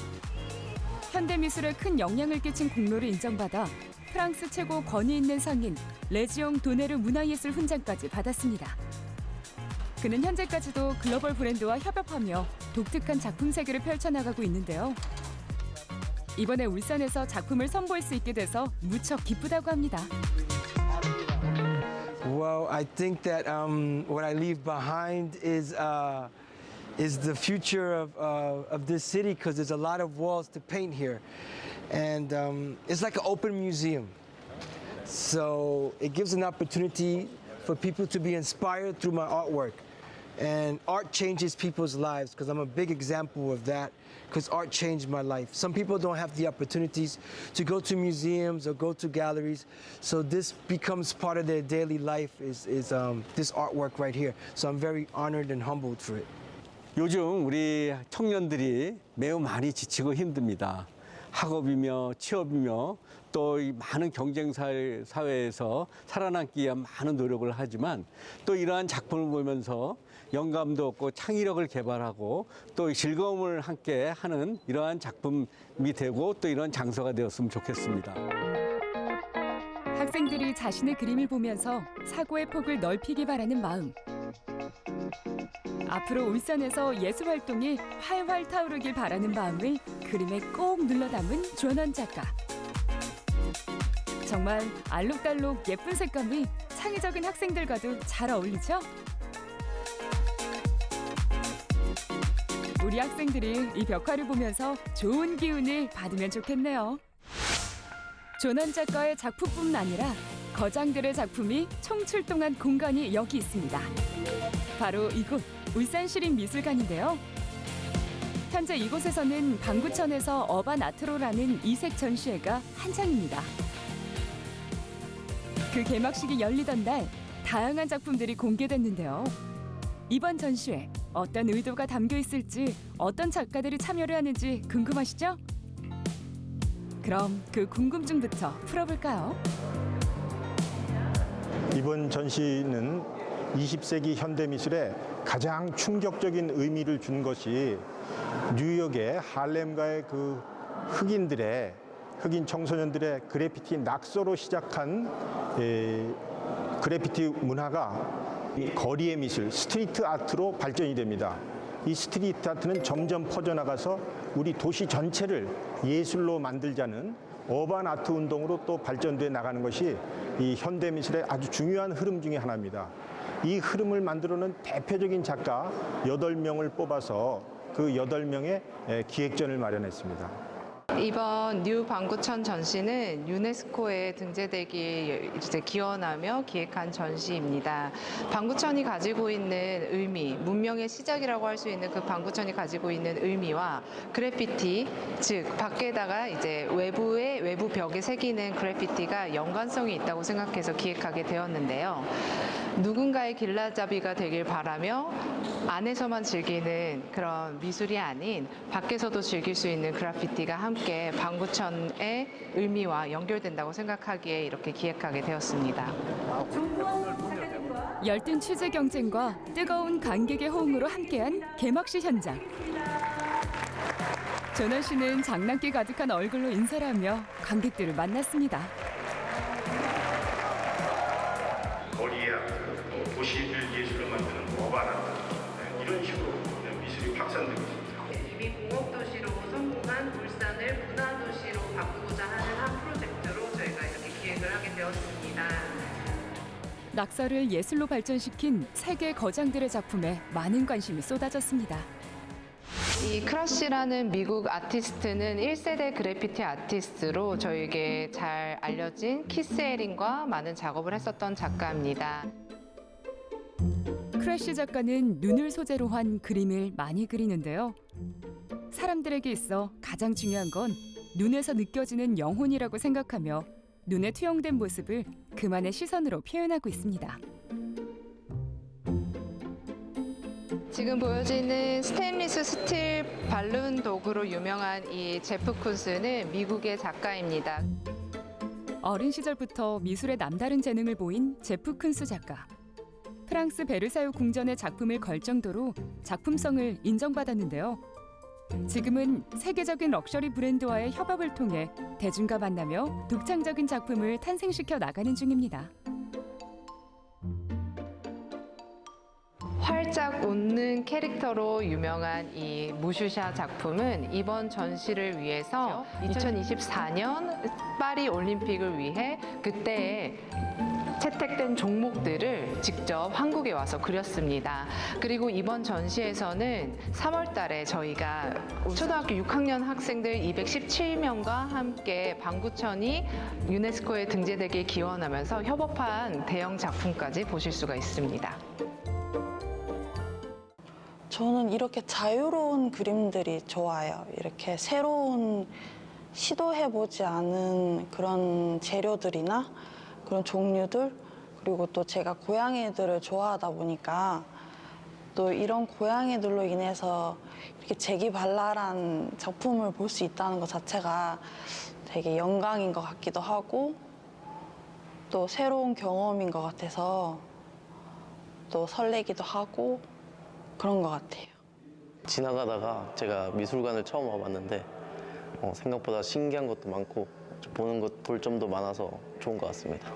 현대미술에 큰 영향을 끼친 공로를 인정받아 프랑스 최고 권위 있는 상인 레지옹 도네르 문화예술 훈장까지 받았습니다. 그는 현재까지도 글로벌 브랜드와 협업하며 독특한 작품 세계를 펼쳐나가고 있는데요. 이번에 울산에서 작품을 선보일 수 있게 돼서 무척 기쁘다고 합니다. Well, I think that what I leave behind is the future of this city, because there's a lot of walls to paint here, and it's like an open museum. So it gives an opportunity for people to be inspired through my artwork, and art changes people's lives, because I'm a big example of that. Because art changed my life. Some people don't have the opportunities to go to museums or go to galleries, so this becomes part of their daily life, is this artwork right here. So I'm very honored and humbled for it. 요즘 우리 청년들이 매우 많이 지치고 힘듭니다. 학업이며 취업이며 또 이 많은 경쟁 사회에서 살아남기 위한 많은 노력을 하지만 또 이러한 작품을 보면서 영감도 얻고 창의력을 개발하고 또 즐거움을 함께 하는 이러한 작품이 되고 또 이런 장소가 되었으면 좋겠습니다. 학생들이 자신의 그림을 보면서 사고의 폭을 넓히기 바라는 마음. 앞으로 울산에서 예술 활동이 활활 타오르길 바라는 마음을 그림에 꼭 눌러 담은 존원 작가. 정말 알록달록 예쁜 색감이 창의적인 학생들과도 잘 어울리죠? 우리 학생들이 이 벽화를 보면서 좋은 기운을 받으면 좋겠네요. 존원 작가의 작품뿐 아니라 거장들의 작품이 총출동한 공간이 여기 있습니다. 바로 이곳 울산시립미술관인데요. 현재 이곳에서는 방구천에서 어반 아트로라는 이색 전시회가 한창입니다. 그 개막식이 열리던 날 다양한 작품들이 공개됐는데요. 이번 전시회 어떤 의도가 담겨 있을지, 어떤 작가들이 참여를 하는지 궁금하시죠? 그럼 그 궁금증부터 풀어볼까요? 이번 전시는 20세기 현대미술에 가장 충격적인 의미를 준 것이 뉴욕의 할렘가의 그 흑인 청소년들의 그래피티 낙서로 시작한 그래피티 문화가 거리의 미술, 스트리트 아트로 발전이 됩니다. 이 스트리트 아트는 점점 퍼져나가서 우리 도시 전체를 예술로 만들자는 어반 아트 운동으로 또 발전돼 나가는 것이 이 현대 미술의 아주 중요한 흐름 중에 하나입니다. 이 흐름을 만들어낸 대표적인 작가 8명을 뽑아서 그 8명의 기획전을 마련했습니다. 이번 뉴 방구천 전시는 유네스코에 등재되기 이제 기원하며 기획한 전시입니다. 방구천이 가지고 있는 의미, 문명의 시작이라고 할 수 있는 그 방구천이 가지고 있는 의미와 그래피티, 즉 밖에다가 이제 외부 벽에 새기는 그래피티가 연관성이 있다고 생각해서 기획하게 되었는데요. 누군가의 길라잡이가 되길 바라며 안에서만 즐기는 그런 미술이 아닌 밖에서도 즐길 수 있는 그래피티가 함께 방구천의 의미와 연결된다고 생각하기에 이렇게 기획하게 되었습니다. 열띤 취재 경쟁과 뜨거운 관객의 호응으로 함께한 개막식 현장. 전원 씨는 장난기 가득한 얼굴로 인사를 하며 관객들을 만났습니다. 거리의 아트, 또 도시를 예술로 만드는 어반 아트, 이런 식으로 미술이 확산되고 있습니다. 이미 공업도시로 성공한 울산을 문화도시로 바꾸고자 하는 한 프로젝트로 저희가 이렇게 기획을 하게 되었습니다. 낙서를 예술로 발전시킨 세계 거장들의 작품에 많은 관심이 쏟아졌습니다. 이 크러쉬라는 미국 아티스트는 1세대 그래피티 아티스트로 저에게 잘 알려진 키스 에린과 많은 작업을 했었던 작가입니다. 크래쉬 작가는 눈을 소재로 한 그림을 많이 그리는데요. 사람들에게 있어 가장 중요한 건 눈에서 느껴지는 영혼이라고 생각하며 눈에 투영된 모습을 그만의 시선으로 표현하고 있습니다. 지금 보여지는 스테인리스 스틸 발룬 도구로 유명한 이 제프 쿤스는 미국의 작가입니다. 어린 시절부터 미술에 남다른 재능을 보인 제프 쿤스 작가. 프랑스 베르사유 궁전의 작품을 걸 정도로 작품성을 인정받았는데요. 지금은 세계적인 럭셔리 브랜드와의 협업을 통해 대중과 만나며 독창적인 작품을 탄생시켜 나가는 중입니다. 활짝 웃는 캐릭터로 유명한 이 무슈샤 작품은 이번 전시를 위해서 2024년 파리 올림픽을 위해 그때의 채택된 종목들을 직접 한국에 와서 그렸습니다. 그리고 이번 전시에서는 3월 달에 저희가 초등학교 6학년 학생들 217명과 함께 방구천이 유네스코에 등재되길 기원하면서 협업한 대형 작품까지 보실 수가 있습니다. 저는 이렇게 자유로운 그림들이 좋아요. 이렇게 새로운 시도해보지 않은 그런 재료들이나 그런 종류들, 그리고 또 제가 고양이들을 좋아하다 보니까 또 이런 고양이들로 인해서 이렇게 재기발랄한 작품을 볼 수 있다는 것 자체가 되게 영광인 것 같기도 하고 또 새로운 경험인 것 같아서 또 설레기도 하고 그런 것 같아요. 지나가다가 제가 미술관을 처음 와봤는데 생각보다 신기한 것도 많고 보는 것, 볼 점도 많아서 좋은 것 같습니다.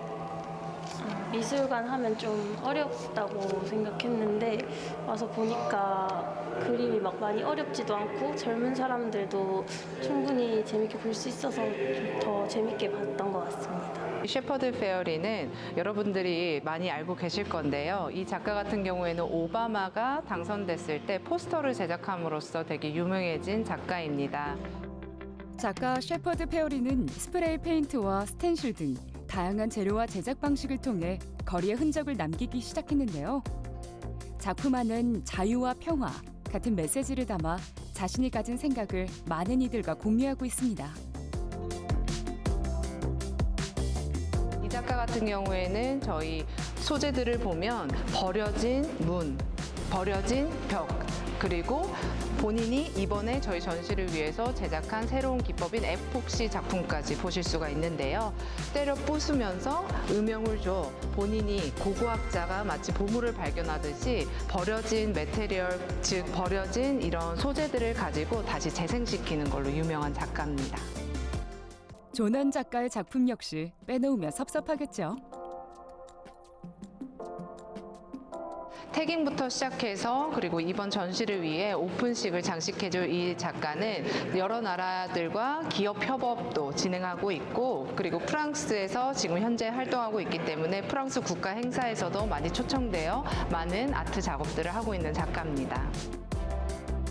미술관 하면 좀 어렵다고 생각했는데 와서 보니까 그림이 막 많이 어렵지도 않고 젊은 사람들도 충분히 재밌게 볼 수 있어서 좀 더 재밌게 봤던 것 같습니다. 셰퍼드 페어리는 여러분들이 많이 알고 계실 건데요. 이 작가 같은 경우에는 오바마가 당선됐을 때 포스터를 제작함으로써 되게 유명해진 작가입니다. 작가 셰퍼드 페어리는 스프레이 페인트와 스텐실 등 다양한 재료와 제작 방식을 통해 거리에 흔적을 남기기 시작했는데요. 작품 안은 자유와 평화 같은 메시지를 담아 자신이 가진 생각을 많은 이들과 공유하고 있습니다. 이 작가 같은 경우에는 저희 소재들을 보면 버려진 문, 버려진 벽, 그리고 본인이 이번에 저희 전시를 위해서 제작한 새로운 기법인 에폭시 작품까지 보실 수가 있는데요. 때려 부수면서 음영을 줘 본인이 고고학자가 마치 보물을 발견하듯이 버려진 매테리얼, 즉 버려진 이런 소재들을 가지고 다시 재생시키는 걸로 유명한 작가입니다. 조난 작가의 작품 역시 빼놓으면 섭섭하겠죠. 태깅부터 시작해서 그리고 이번 전시를 위해 오픈식을 장식해줄 이 작가는 여러 나라들과 기업 협업도 진행하고 있고 그리고 프랑스에서 지금 현재 활동하고 있기 때문에 프랑스 국가 행사에서도 많이 초청되어 많은 아트 작업들을 하고 있는 작가입니다.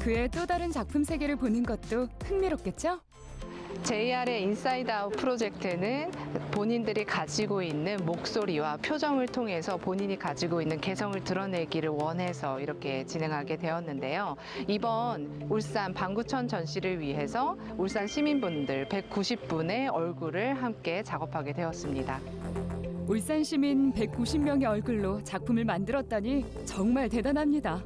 그의 또 다른 작품 세계를 보는 것도 흥미롭겠죠? JR의 인사이드 아웃 프로젝트는 본인들이 가지고 있는 목소리와 표정을 통해서 본인이 가지고 있는 개성을 드러내기를 원해서 이렇게 진행하게 되었는데요. 이번 울산 방구천 전시를 위해서 울산 시민분들 190분의 얼굴을 함께 작업하게 되었습니다. 울산 시민 190명의 얼굴로 작품을 만들었다니 정말 대단합니다.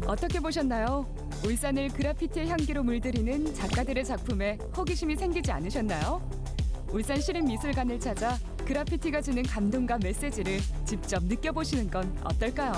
어떻게 보셨나요? 울산을 그래피티의 향기로 물들이는 작가들의 작품에 호기심이 생기지 않으셨나요? 울산 시립미술관을 찾아 그래피티가 주는 감동과 메시지를 직접 느껴보시는 건 어떨까요?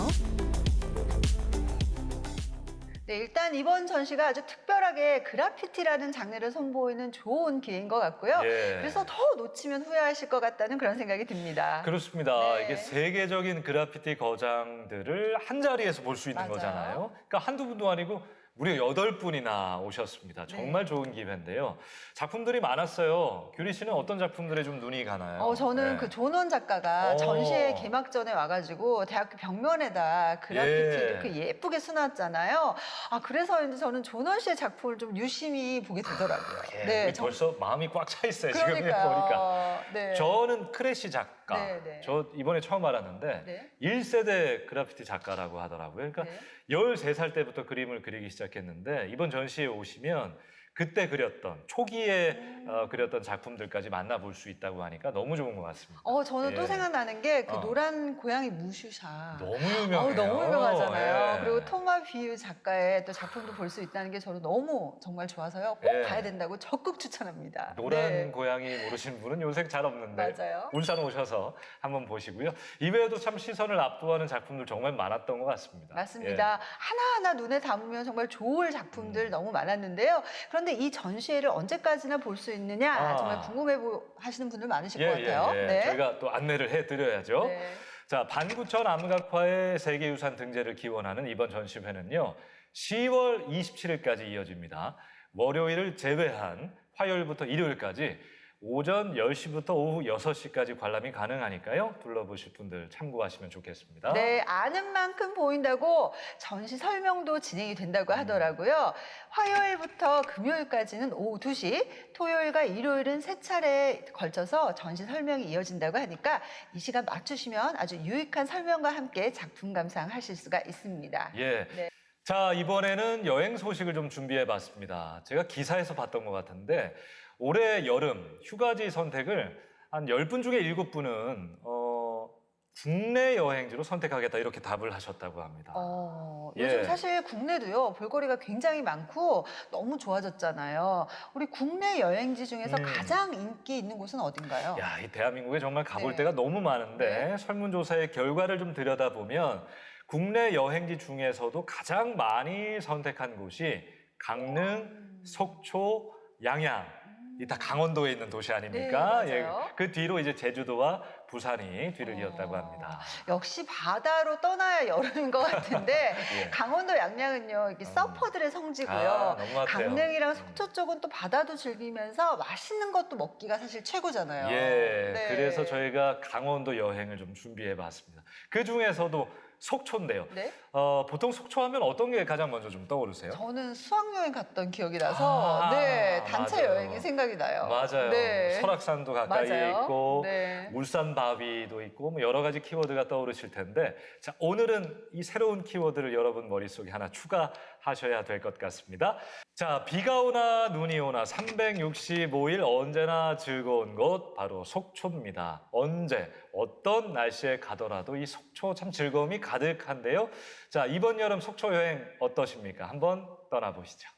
네, 일단 이번 전시가 아주 특별하게 그래피티라는 장르를 선보이는 좋은 기회인 것 같고요. 예. 그래서 더 놓치면 후회하실 것 같다는 그런 생각이 듭니다. 그렇습니다. 네. 이게 세계적인 그래피티 거장들을 한 자리에서 볼 수 있는 맞아요. 거잖아요. 그러니까 한두 분도 아니고 무려 8분이나 오셨습니다. 정말 좋은 기회인데요. 작품들이 많았어요. 규리 씨는 어떤 작품들에 좀 눈이 가나요? 저는 네. 그 존원 작가가 전시회 개막 전에 와가지고 대학교 벽면에다 그래피티를 그 예쁘게 수놨잖아요. 그래서인지 저는 존원 씨의 작품을 좀 유심히 보게 되더라고요. 네, 벌써 마음이 꽉 차 있어요. 지금 그러니까요. 보니까. 네. 저는 크래시 작가. 네, 네. 저 이번에 처음 알았는데 네. 1세대 그래피티 작가라고 하더라고요. 그러니까 13살 때부터 그림을 그리기 시작했는데 이번 전시에 오시면 그때 그렸던 초기에 그렸던 작품들까지 만나볼 수 있다고 하니까 너무 좋은 것 같습니다. 저는 또 예. 생각나는 게 그 노란 고양이 무슈샤. 너무 유명해요. 너무 유명하잖아요. 예. 그리고 토마 비유 작가의 또 작품도 볼 수 있다는 게 저는 너무 정말 좋아서요. 꼭 예. 가야 된다고 적극 추천합니다. 노란 네. 고양이 모르시는 분은 요새 잘 없는데 맞아요. 울산 오셔서 한번 보시고요. 이외에도 참 시선을 압도하는 작품들 정말 많았던 것 같습니다. 맞습니다. 하나하나 눈에 담으면 정말 좋을 작품들 너무 많았는데요. 그런데 이 전시회를 언제까지나 볼 수 있느냐 정말 궁금해 하시는 분들 많으실 것 같아요. 네. 저희가 또 안내를 해드려야죠. 네. 자, 반구천 암각화의 세계유산 등재를 기원하는 이번 전시회는요. 10월 27일까지 이어집니다. 월요일을 제외한 화요일부터 일요일까지 오전 10시부터 오후 6시까지 관람이 가능하니까요. 둘러보실 분들 참고하시면 좋겠습니다. 네, 아는 만큼 보인다고 전시 설명도 진행이 된다고 하더라고요. 화요일부터 금요일까지는 오후 2시, 토요일과 일요일은 3차례에 걸쳐서 전시 설명이 이어진다고 하니까 이 시간 맞추시면 아주 유익한 설명과 함께 작품 감상하실 수가 있습니다. 예. 네. 자, 이번에는 여행 소식을 좀 준비해봤습니다. 제가 기사에서 봤던 것 같은데 올해 여름 휴가지 선택을 한 10분 중에 7분은 국내 여행지로 선택하겠다 이렇게 답을 하셨다고 합니다. 요즘 사실 국내도요 볼거리가 굉장히 많고 너무 좋아졌잖아요. 우리 국내 여행지 중에서 가장 인기 있는 곳은 어딘가요? 야, 이 대한민국에 정말 가볼 네. 데가 너무 많은데 설문조사의 결과를 좀 들여다보면 국내 여행지 중에서도 가장 많이 선택한 곳이 강릉, 속초, 양양. 이 다 강원도에 있는 도시 아닙니까? 네, 맞아요. 그 뒤로 이제 제주도와 부산이 뒤를 이었다고 합니다. 역시 바다로 떠나야 여름인 것 같은데 예. 강원도 양양은요 이게 서퍼들의 성지고요. 너무 같아요. 강릉이랑 속초 쪽은 또 바다도 즐기면서 맛있는 것도 먹기가 사실 최고잖아요. 예, 네. 그래서 저희가 강원도 여행을 좀 준비해봤습니다. 그 중에서도 속초인데요. 네? 보통 속초하면 어떤 게 가장 먼저 좀 떠오르세요? 저는 수학여행 갔던 기억이 나서 네 단체 맞아요. 여행이 생각이 나요. 맞아요. 네. 설악산도 가까이에 맞아요. 있고 네. 울산바위도 있고 뭐 여러 가지 키워드가 떠오르실 텐데 자, 오늘은 이 새로운 키워드를 여러분 머릿속에 하나 추가하셔야 될 것 같습니다. 자, 비가 오나 눈이 오나 365일 언제나 즐거운 곳 바로 속초입니다. 언제 어떤 날씨에 가더라도 이 속초 참 즐거움이 가득한데요. 자, 이번 여름 속초 여행 어떠십니까? 한번 떠나보시죠.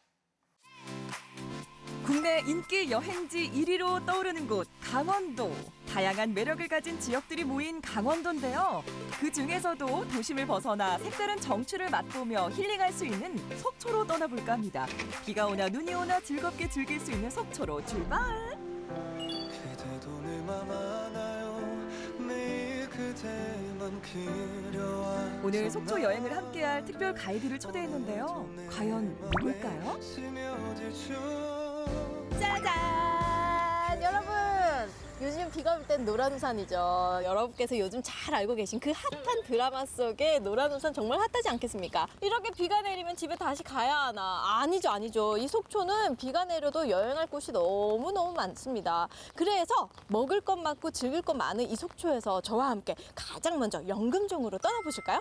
국내 인기 여행지 1위로 떠오르는 곳 강원도. 다양한 매력을 가진 지역들이 모인 강원도인데요. 그 중에서도 도심을 벗어나 색다른 정취를 맛보며 힐링할 수 있는 속초로 떠나볼까 합니다. 비가 오나 눈이 오나 즐겁게 즐길 수 있는 속초로 출발! 오늘 속초 여행을 함께할 특별 가이드를 초대했는데요. 과연 누굴까요? 짜잔! 여러분! 요즘 비가 제가 볼 땐 노란우산이죠. 여러분께서 요즘 잘 알고 계신 그 핫한 드라마 속에 노란우산 정말 핫하지 않겠습니까? 이렇게 비가 내리면 집에 다시 가야 하나? 아니죠. 이 속초는 비가 내려도 여행할 곳이 너무너무 많습니다. 그래서 먹을 것 많고 즐길 것 많은 이 속초에서 저와 함께 가장 먼저 영금정으로 떠나보실까요?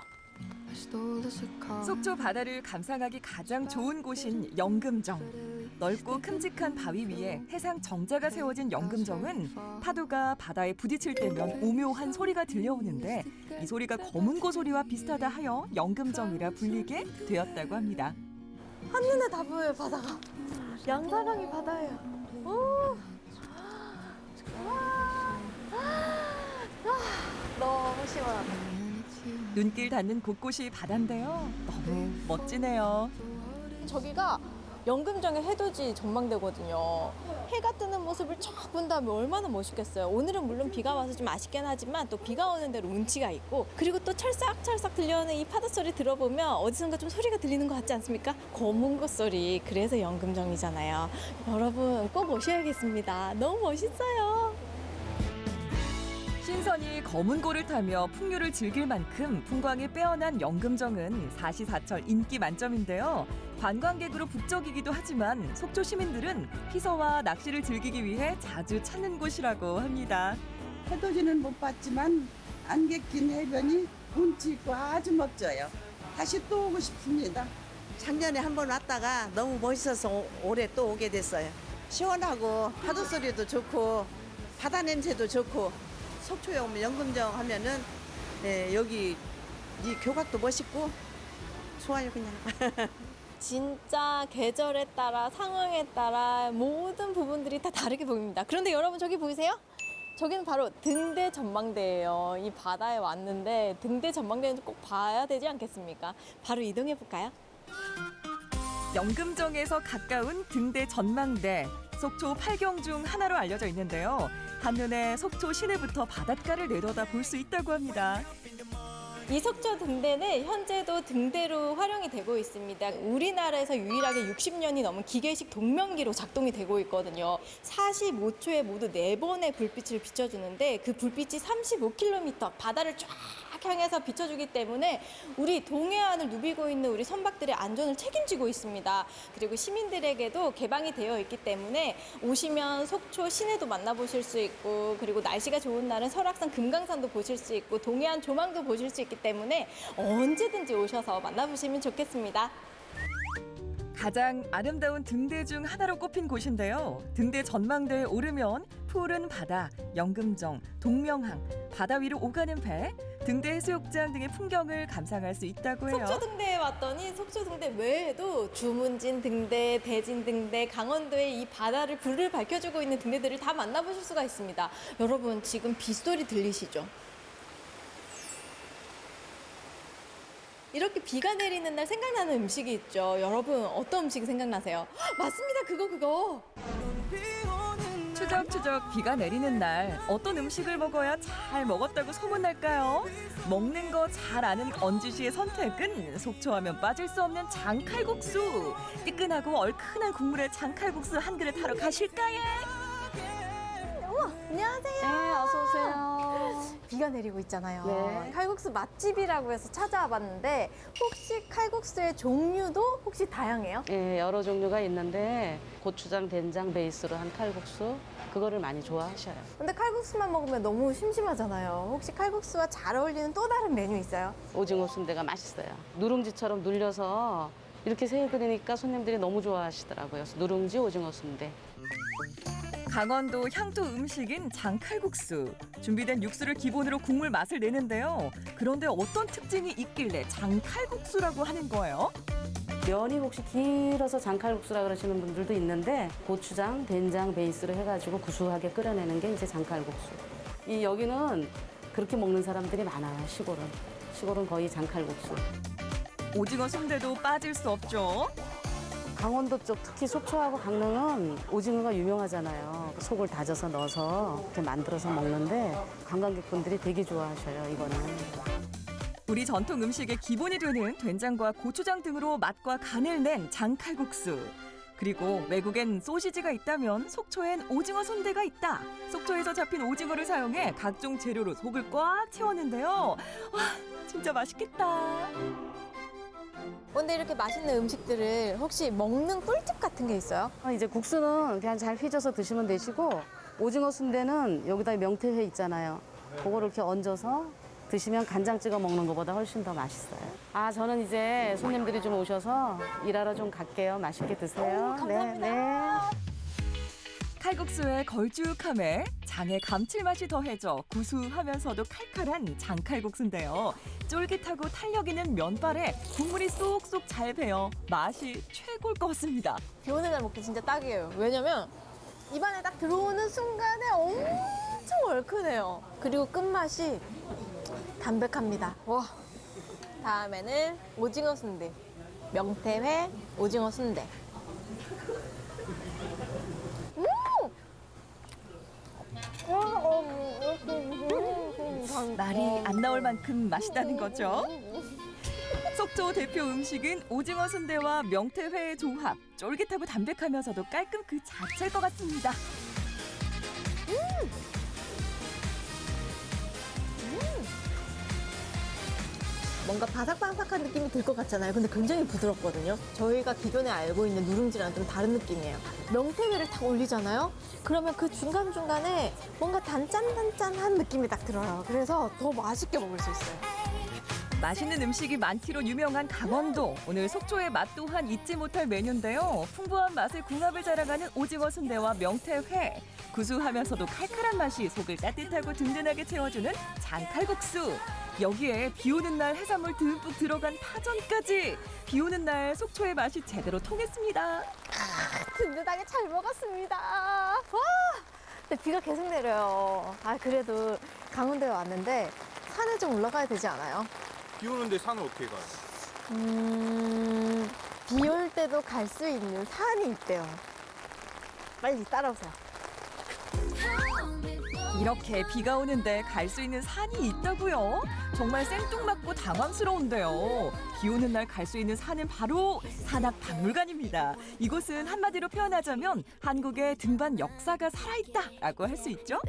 속초 바다를 감상하기 가장 좋은 곳인 영금정. 넓고 큼직한 바위 위에 해상 정자가 세워진 영금정은 파도가 바다에 부딪힐 때면 오묘한 소리가 들려오는데 이 소리가 검은고 소리와 비슷하다 하여 영금정이라 불리게 되었다고 합니다. 한눈에 다 보여요, 바다가. 양사강이 바다예요. 오. 너무 시원하다. 눈길 닿는 곳곳이 바다인데요. 너무 멋지네요. 저기가 영금정의 해돋이 전망대거든요. 해가 뜨는 모습을 쫙 본 다음에 얼마나 멋있겠어요. 오늘은 물론 비가 와서 좀 아쉽긴 하지만 또 비가 오는 대로 운치가 있고 그리고 또 철싹철싹 들려오는 이 파도 소리 들어보면 어디선가 좀 소리가 들리는 것 같지 않습니까? 검은고 소리. 그래서 영금정이잖아요. 여러분 꼭 오셔야겠습니다. 너무 멋있어요. 신선이 검은고를 타며 풍류를 즐길 만큼 풍광이 빼어난 영금정은 사시사철 인기 만점인데요. 관광객으로 북적이기도 하지만 속초 시민들은 피서와 낚시를 즐기기 위해 자주 찾는 곳이라고 합니다. 해돋이는 못 봤지만 안개 낀 해변이 운치 있고 아주 멋져요. 다시 또 오고 싶습니다. 작년에 한 번 왔다가 너무 멋있어서 올해 또 오게 됐어요. 시원하고 파도 소리도 좋고 바다 냄새도 좋고 속초에 오면 영금정 하면은 여기 이 교각도 멋있고 좋아요 그냥. 진짜 계절에 따라 상황에 따라 모든 부분들이 다 다르게 보입니다. 그런데 여러분 저기 보이세요? 저기는 바로 등대 전망대예요. 이 바다에 왔는데 등대 전망대는 꼭 봐야 되지 않겠습니까? 바로 이동해 볼까요? 영금정에서 가까운 등대 전망대. 속초 8경 중 하나로 알려져 있는데요. 한눈에 속초 시내부터 바닷가를 내려다 볼 수 있다고 합니다. 이 속초 등대는 현재도 등대로 활용이 되고 있습니다. 우리나라에서 유일하게 60년이 넘은 기계식 동명기로 작동이 되고 있거든요. 45초에 모두 4번의 불빛을 비춰주는데 그 불빛이 35km 바다를 쫙 향해서 비춰주기 때문에 우리 동해안을 누비고 있는 우리 선박들의 안전을 책임지고 있습니다. 그리고 시민들에게도 개방이 되어 있기 때문에 오시면 속초 시내도 만나보실 수 있고 그리고 날씨가 좋은 날은 설악산 금강산도 보실 수 있고 동해안 조망도 보실 수 있기 때문에 언제든지 오셔서 만나보시면 좋겠습니다. 가장 아름다운 등대 중 하나로 꼽힌 곳인데요. 등대 전망대에 오르면 푸른 바다, 영금정, 동명항, 바다 위로 오가는 배, 등대 해수욕장 등의 풍경을 감상할 수 있다고 해요. 속초 등대에 왔더니 속초 등대 외에도 주문진 등대, 대진 등대, 강원도의 이 바다를 불을 밝혀주고 있는 등대들을 다 만나보실 수가 있습니다. 여러분 지금 빗소리 들리시죠? 이렇게 비가 내리는 날 생각나는 음식이 있죠. 여러분 어떤 음식이 생각나세요? 맞습니다. 그거. 추적추적 비가 내리는 날 어떤 음식을 먹어야 잘 먹었다고 소문날까요? 먹는 거 잘 아는 언주 씨의 선택은 속초하면 빠질 수 없는 장칼국수. 뜨끈하고 얼큰한 국물에 장칼국수 한 그릇 하러 가실까요? 우와, 안녕하세요. 네, 어서 오세요. 비가 내리고 있잖아요. 네. 칼국수 맛집이라고 해서 찾아와 봤는데 혹시 칼국수의 종류도 혹시 다양해요? 네, 여러 종류가 있는데 고추장, 된장 베이스로 한 칼국수 그거를 많이 좋아하셔요. 근데 칼국수만 먹으면 너무 심심하잖아요. 혹시 칼국수와 잘 어울리는 또 다른 메뉴 있어요? 오징어 순대가 맛있어요. 누룽지처럼 눌려서 이렇게 새겨드리니까 손님들이 너무 좋아하시더라고요. 그래서 누룽지 오징어 순대. 강원도 향토 음식인 장칼국수. 준비된 육수를 기본으로 국물 맛을 내는데요. 그런데 어떤 특징이 있길래 장칼국수라고 하는 거예요? 면이 혹시 길어서 장칼국수라 그러시는 분들도 있는데 고추장, 된장 베이스로 해가지고 구수하게 끓여내는 게 이제 장칼국수. 여기는 그렇게 먹는 사람들이 많아요, 시골은. 시골은 거의 장칼국수. 오징어 순대도 빠질 수 없죠. 강원도 쪽 특히 속초하고 강릉은 오징어가 유명하잖아요. 속을 다져서 넣어서 이렇게 만들어서 먹는데 관광객분들이 되게 좋아하셔요, 이거는. 우리 전통 음식의 기본이 되는 된장과 고추장 등으로 맛과 간을 낸 장칼국수. 그리고 외국엔 소시지가 있다면 속초엔 오징어 순대가 있다. 속초에서 잡힌 오징어를 사용해 각종 재료로 속을 꽉 채웠는데요. 와, 진짜 맛있겠다. 근데 이렇게 맛있는 음식들을 혹시 먹는 꿀팁 같은 게 있어요? 이제 국수는 그냥 잘 휘져서 드시면 되시고 오징어 순대는 여기다 명태회 있잖아요. 그거를 이렇게 얹어서 드시면 간장 찍어 먹는 것보다 훨씬 더 맛있어요. 저는 이제 손님들이 좀 오셔서 일하러 좀 갈게요. 맛있게 드세요. 감사합니다. 칼국수의 걸쭉함에 장의 감칠맛이 더해져 구수하면서도 칼칼한 장칼국수인데요. 쫄깃하고 탄력 있는 면발에 국물이 쏙쏙 잘 배어 맛이 최고일 것 같습니다. 비 오는 날 먹기 진짜 딱이에요. 왜냐면 입안에 딱 들어오는 순간에 엄청 얼큰해요. 그리고 끝맛이 담백합니다. 와. 다음에는 오징어 순대. 명태회 오징어 순대. 말이 안 나올 만큼 맛있다는 거죠. 속초 대표 음식은 오징어 순대와 명태회의 조합. 쫄깃하고 담백하면서도 깔끔 그 자체일 것 같습니다. 뭔가 바삭바삭한 느낌이 들 것 같잖아요. 근데 굉장히 부드럽거든요. 저희가 기존에 알고 있는 누룽지랑 좀 다른 느낌이에요. 명태회를 딱 올리잖아요. 그러면 그 중간중간에 뭔가 단짠단짠한 느낌이 딱 들어요. 그래서 더 맛있게 먹을 수 있어요. 맛있는 음식이 많기로 유명한 강원도. 오늘 속초의 맛 또한 잊지 못할 메뉴인데요. 풍부한 맛의 궁합을 자랑하는 오징어 순대와 명태회. 구수하면서도 칼칼한 맛이 속을 따뜻하고 든든하게 채워주는 장칼국수. 여기에 비 오는 날 해산물 듬뿍 들어간 파전까지. 비 오는 날 속초의 맛이 제대로 통했습니다. 든든하게 잘 먹었습니다. 와! 근데 비가 계속 내려요. 그래도 강원도에 왔는데 산에 좀 올라가야 되지 않아요? 비 오는데 산을 어떻게 가요? 비 올 때도 갈 수 있는 산이 있대요. 빨리 따라오세요. 이렇게 비가 오는데 갈 수 있는 산이 있다고요? 정말 생뚱맞고 당황스러운데요. 비 오는 날 갈 수 있는 산은 바로 산악박물관입니다. 이곳은 한마디로 표현하자면 한국의 등반 역사가 살아있다라고 할 수 있죠.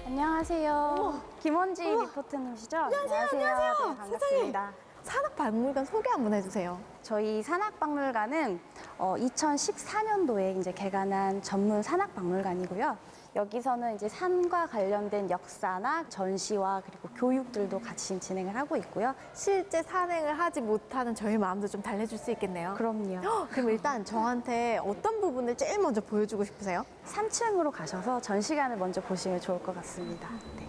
안녕하세요. 김원지 리포터님이시죠? 안녕하세요. 네, 반갑습니다. 산악박물관 소개 한번 해주세요. 저희 산악박물관은 2014년도에 이제 개관한 전문 산악박물관이고요. 여기서는 이제 산과 관련된 역사나 전시와 그리고 교육들도 같이 진행을 하고 있고요. 실제 산행을 하지 못하는 저희 마음도 좀 달래줄 수 있겠네요. 그럼요. 그럼 일단 저한테 어떤 부분을 제일 먼저 보여주고 싶으세요? 3층으로 가셔서 전시관을 먼저 보시면 좋을 것 같습니다. 네.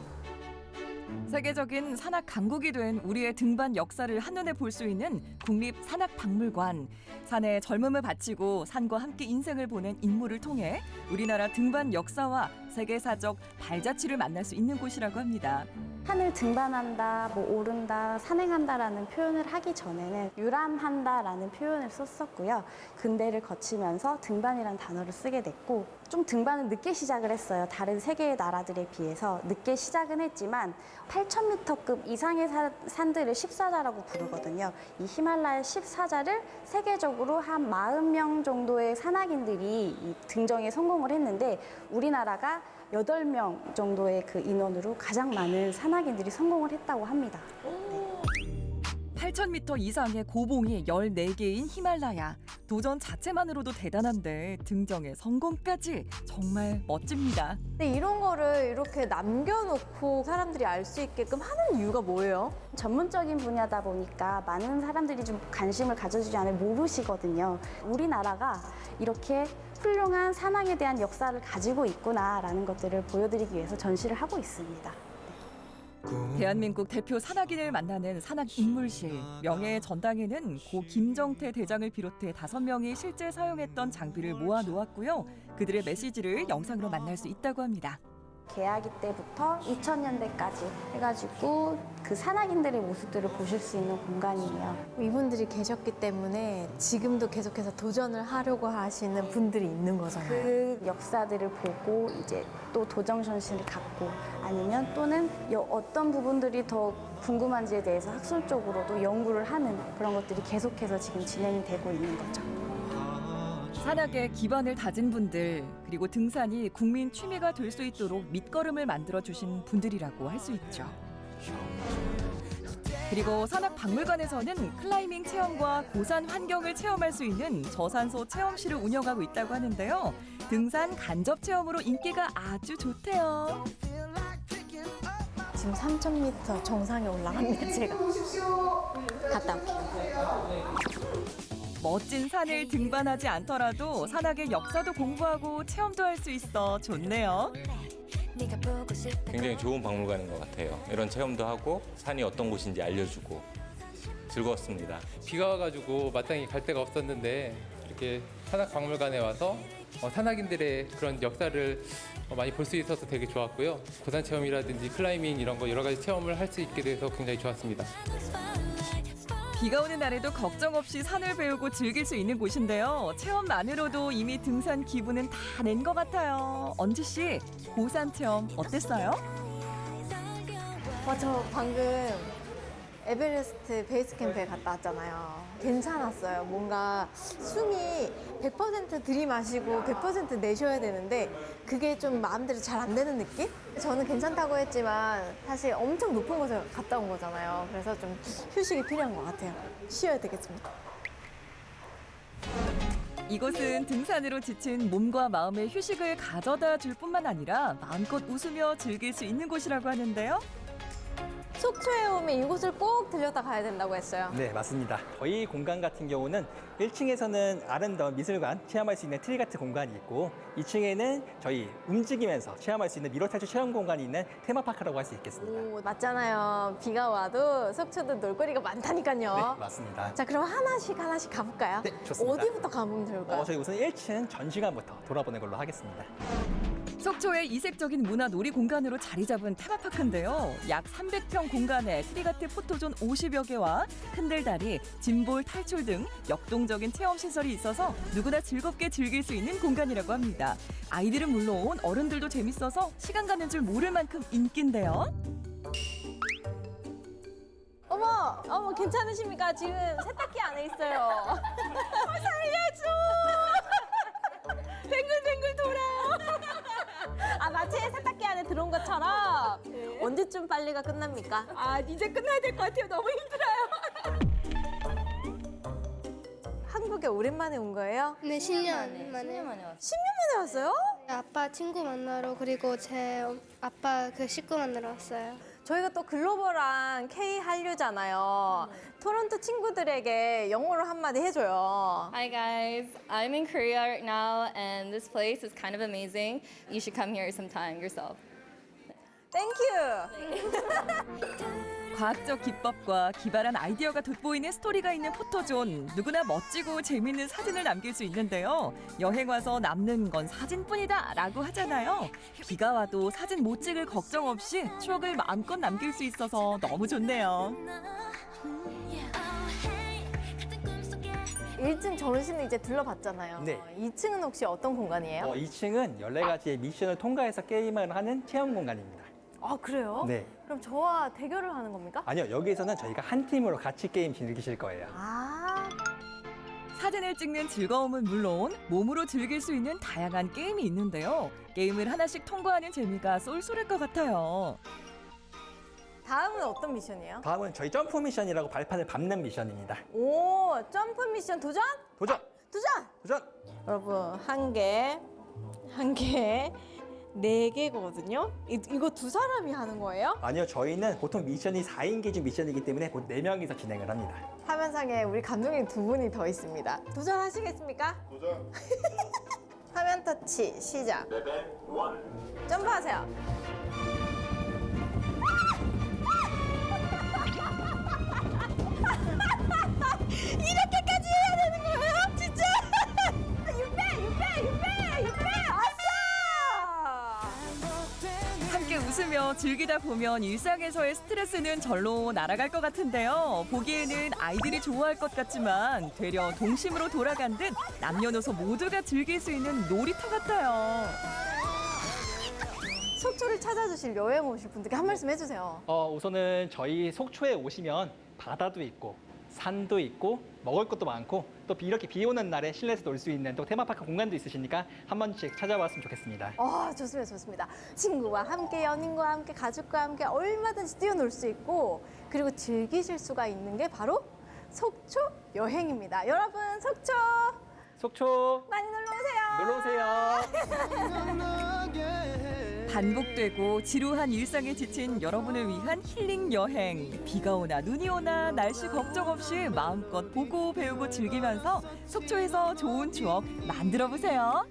세계적인 산악 강국이 된 우리의 등반 역사를 한눈에 볼 수 있는 국립산악박물관. 산에 젊음을 바치고 산과 함께 인생을 보낸 인물을 통해 우리나라 등반 역사와 세계사적 발자취를 만날 수 있는 곳이라고 합니다. 산을 등반한다, 오른다, 산행한다라는 표현을 하기 전에는 유람한다라는 표현을 썼었고요. 근대를 거치면서 등반이라는 단어를 쓰게 됐고 좀 등반은 늦게 시작을 했어요. 다른 세계의 나라들에 비해서 늦게 시작은 했지만 8,000m급 이상의 산들을 14자라고 부르거든요. 이 히말라야 14자를 세계적으로 한 40명 정도의 산악인들이 이 등정에 성공을 했는데 우리나라가 8명 정도의 그 인원으로 가장 많은 산악인들이 성공을 했다고 합니다. 8,000m 이상의 고봉이 14개인 히말라야. 도전 자체만으로도 대단한데 등정의 성공까지 정말 멋집니다. 근데 이런 거를 이렇게 남겨놓고 사람들이 알 수 있게끔 하는 이유가 뭐예요? 전문적인 분야다 보니까 많은 사람들이 좀 관심을 가져주지 않으면 모르시거든요. 우리나라가 이렇게 훌륭한 산악에 대한 역사를 가지고 있구나라는 것들을 보여드리기 위해서 전시를 하고 있습니다. 대한민국 대표 산악인을 만나는 산악인물실. 명예의 전당에는 고 김정태 대장을 비롯해 5명이 실제 사용했던 장비를 모아놓았고요. 그들의 메시지를 영상으로 만날 수 있다고 합니다. 개화기 때부터 2000년대까지 해가지고 그 산악인들의 모습들을 보실 수 있는 공간이에요. 이분들이 계셨기 때문에 지금도 계속해서 도전을 하려고 하시는 분들이 있는 거잖아요. 그 역사들을 보고 이제 또 도전 정신을 갖고 아니면 또는 어떤 부분들이 더 궁금한지에 대해서 학술적으로도 연구를 하는 그런 것들이 계속해서 지금 진행이 되고 있는 거죠. 산악의 기반을 다진 분들, 그리고 등산이 국민 취미가 될 수 있도록 밑거름을 만들어주신 분들이라고 할 수 있죠. 그리고 산악박물관에서는 클라이밍 체험과 고산 환경을 체험할 수 있는 저산소 체험실을 운영하고 있다고 하는데요. 등산 간접 체험으로 인기가 아주 좋대요. 지금 3,000m 정상에 올라갑니다, 제가. 갔다 올게요. 멋진 산을 등반하지 않더라도 산악의 역사도 공부하고 체험도 할 수 있어 좋네요. 굉장히 좋은 박물관인 것 같아요. 이런 체험도 하고 산이 어떤 곳인지 알려주고 즐거웠습니다. 비가 와가지고 마땅히 갈 데가 없었는데 이렇게 산악박물관에 와서 산악인들의 그런 역사를 많이 볼 수 있어서 되게 좋았고요. 고산 체험이라든지 클라이밍 이런 거 여러 가지 체험을 할 수 있게 돼서 굉장히 좋았습니다. 비가 오는 날에도 걱정 없이 산을 배우고 즐길 수 있는 곳인데요. 체험만으로도 이미 등산 기분은 다 낸 것 같아요. 언지 씨, 고산 체험 어땠어요? 저 방금 에베레스트 베이스 캠프에 갔다 왔잖아요. 괜찮았어요. 뭔가 숨이 100% 들이마시고 100% 내쉬어야 되는데 그게 좀 마음대로 잘 안 되는 느낌? 저는 괜찮다고 했지만 사실 엄청 높은 곳에 갔다 온 거잖아요. 그래서 좀 휴식이 필요한 것 같아요. 쉬어야 되겠습니다. 이곳은 등산으로 지친 몸과 마음의 휴식을 가져다 줄 뿐만 아니라 마음껏 웃으며 즐길 수 있는 곳이라고 하는데요. 속초에 오면 이곳을 꼭 들렸다 가야 된다고 했어요. 네, 맞습니다. 저희 공간 같은 경우는 1층에서는 아름다운 미술관 체험할 수 있는 트리 같은 공간이 있고 2층에는 저희 움직이면서 체험할 수 있는 미로 탈출 체험 공간이 있는 테마파크라고 할 수 있겠습니다. 오, 맞잖아요. 비가 와도 속초도 놀거리가 많다니까요. 네, 맞습니다. 자, 그럼 하나씩 가볼까요? 네, 좋습니다. 어디부터 가보면 좋을까요? 저희 우선 1층 전시관부터 돌아보는 걸로 하겠습니다. 속초의 이색적인 문화 놀이 공간으로 자리 잡은 테마파크인데요. 약 300평 공간에 트리가트 포토존 50여 개와 흔들다리, 짐볼 탈출 등 역동적인 체험 시설이 있어서 누구나 즐겁게 즐길 수 있는 공간이라고 합니다. 아이들은 물론 어른들도 재밌어서 시간 가는 줄 모를 만큼 인기인데요. 어머, 괜찮으십니까? 지금 세탁기 안에 있어요. 살려줘! 뱅글뱅글 돌아요. 마치 세탁기 안에 들어온 것처럼. 네. 언제쯤 빨래가 끝납니까? 이제 끝나야 될 것 같아요. 너무 힘들어요. 한국에 오랜만에 온 거예요? 네, 10년 만에. 10년 만에 왔어요? 아빠 친구 만나러 그리고 제 아빠 그 식구 만나러 왔어요. 저희가 또 글로벌한 K 한류잖아요. 토론토 친구들에게 영어로 한마디 해줘요. Hi guys, I'm in Korea right now and this place is kind of amazing. You should come here sometime yourself. 땡큐! 과학적 기법과 기발한 아이디어가 돋보이는 스토리가 있는 포토존. 누구나 멋지고 재밌는 사진을 남길 수 있는데요. 여행 와서 남는 건 사진뿐이다 라고 하잖아요. 비가 와도 사진 못 찍을 걱정 없이 추억을 마음껏 남길 수 있어서 너무 좋네요. 1층 전시는 이제 둘러봤잖아요. 네. 2층은 혹시 어떤 공간이에요? 2층은 14가지의 미션을 통과해서 게임을 하는 체험 공간입니다. 그래요? 네. 그럼 저와 대결을 하는 겁니까? 아니요, 여기에서는 저희가 한 팀으로 같이 게임 즐기실 거예요. 사진을 찍는 즐거움은 물론 몸으로 즐길 수 있는 다양한 게임이 있는데요. 게임을 하나씩 통과하는 재미가 쏠쏠할 것 같아요. 다음은 어떤 미션이에요? 다음은 저희 점프 미션이라고 발판을 밟는 미션입니다. 오, 점프 미션 도전? 도전! 도전! 여러분, 한 개, 4개거든요? 이거 두 사람이 하는 거예요? 아니요, 저희는 보통 미션이 4인 기준 미션이기 때문에 곧 4명이서 진행을 합니다. 화면상에 우리 감독님 두 분이 더 있습니다. 도전하시겠습니까? 도전! 화면 터치 시작. 레벨 1. 점프하세요. 이렇게까지 해야 되는 거예요? 진짜? 유패! 아싸! 함께 웃으며 그저 즐기다 보면 일상에서의 스트레스는 절로 날아갈 것 같은데요. 보기에는 아이들이 좋아할 것 같지만 되려 동심으로 돌아간 듯 남녀노소 모두가 즐길 수 있는 놀이터 같아요. 속초를 찾아주실 여행 오실 분들께 한 말씀 해주세요. 우선은 저희 속초에 오시면 바다도 있고 산도 있고 먹을 것도 많고 또 이렇게 비 오는 날에 실내에서 놀 수 있는 또 테마파크 공간도 있으시니까 한 번씩 찾아봤으면 좋겠습니다. 좋습니다, 좋습니다. 친구와 함께, 연인과 함께, 가족과 함께 얼마든지 뛰어놀 수 있고 그리고 즐기실 수가 있는 게 바로 속초 여행입니다. 여러분, 속초 많이 놀러 오세요. 반복되고 지루한 일상에 지친 여러분을 위한 힐링 여행. 비가 오나 눈이 오나 날씨 걱정 없이 마음껏 보고 배우고 즐기면서 속초에서 좋은 추억 만들어 보세요.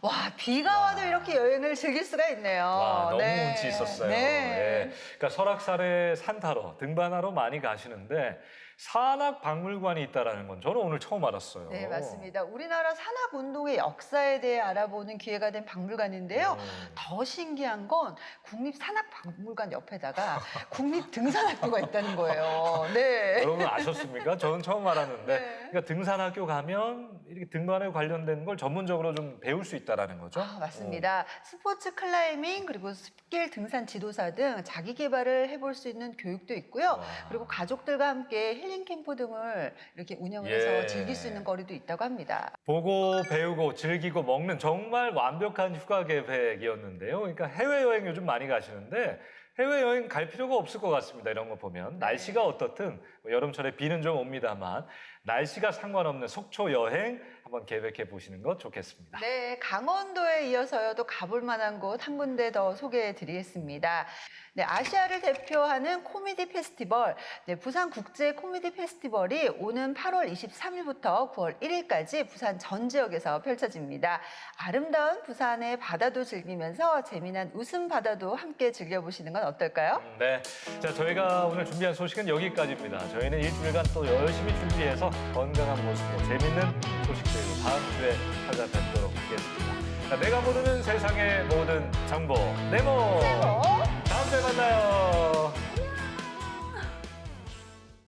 와, 비가 와도 이렇게 여행을 즐길 수가 있네요. 와, 너무 운치 있었어요. 네. 예. 그러니까 설악산에 산 타러, 등반하러 많이 가시는데 산악박물관이 있다는 건 저는 오늘 처음 알았어요. 네, 맞습니다. 우리나라 산악 운동의 역사에 대해 알아보는 기회가 된 박물관인데요. 더 신기한 건 국립산악박물관 옆에다가 국립등산학교가 있다는 거예요. 네. 여러분 아셨습니까? 저는 처음 알았는데 그러니까 등산학교 가면 이렇게 등반에 관련된 걸 전문적으로 좀 배울 수 있다는 거죠? 맞습니다. 스포츠 클라이밍 그리고 숲길 등산 지도사 등 자기 개발을 해볼 수 있는 교육도 있고요. 그리고 가족들과 함께 힐링 캠프 등을 이렇게 운영을 해서 즐길 수 있는 거리도 있다고 합니다. 보고 배우고 즐기고 먹는 정말 완벽한 휴가 계획이었는데요. 그러니까 해외여행 요즘 많이 가시는데 해외여행 갈 필요가 없을 것 같습니다. 이런 거 보면. 날씨가 어떻든 뭐 여름철에 비는 좀 옵니다만 날씨가 상관없는 속초 여행 한번 계획해 보시는 것 좋겠습니다. 네, 강원도에 이어서요 또 가볼 만한 곳 한 군데 더 소개해 드리겠습니다. 네, 아시아를 대표하는 코미디 페스티벌, 부산 국제 코미디 페스티벌이 오는 8월 23일부터 9월 1일까지 부산 전 지역에서 펼쳐집니다. 아름다운 부산의 바다도 즐기면서 재미난 웃음 바다도 함께 즐겨보시는 건 어떨까요? 네, 자 저희가 오늘 준비한 소식은 여기까지입니다. 저희는 일주일간 또 열심히 준비해서 건강한 모습으로 재밌는 소식들로 다음 주에 찾아뵙도록 하겠습니다. 자, 내가 모르는 세상의 모든 정보 네모. 다음 주에 만나요.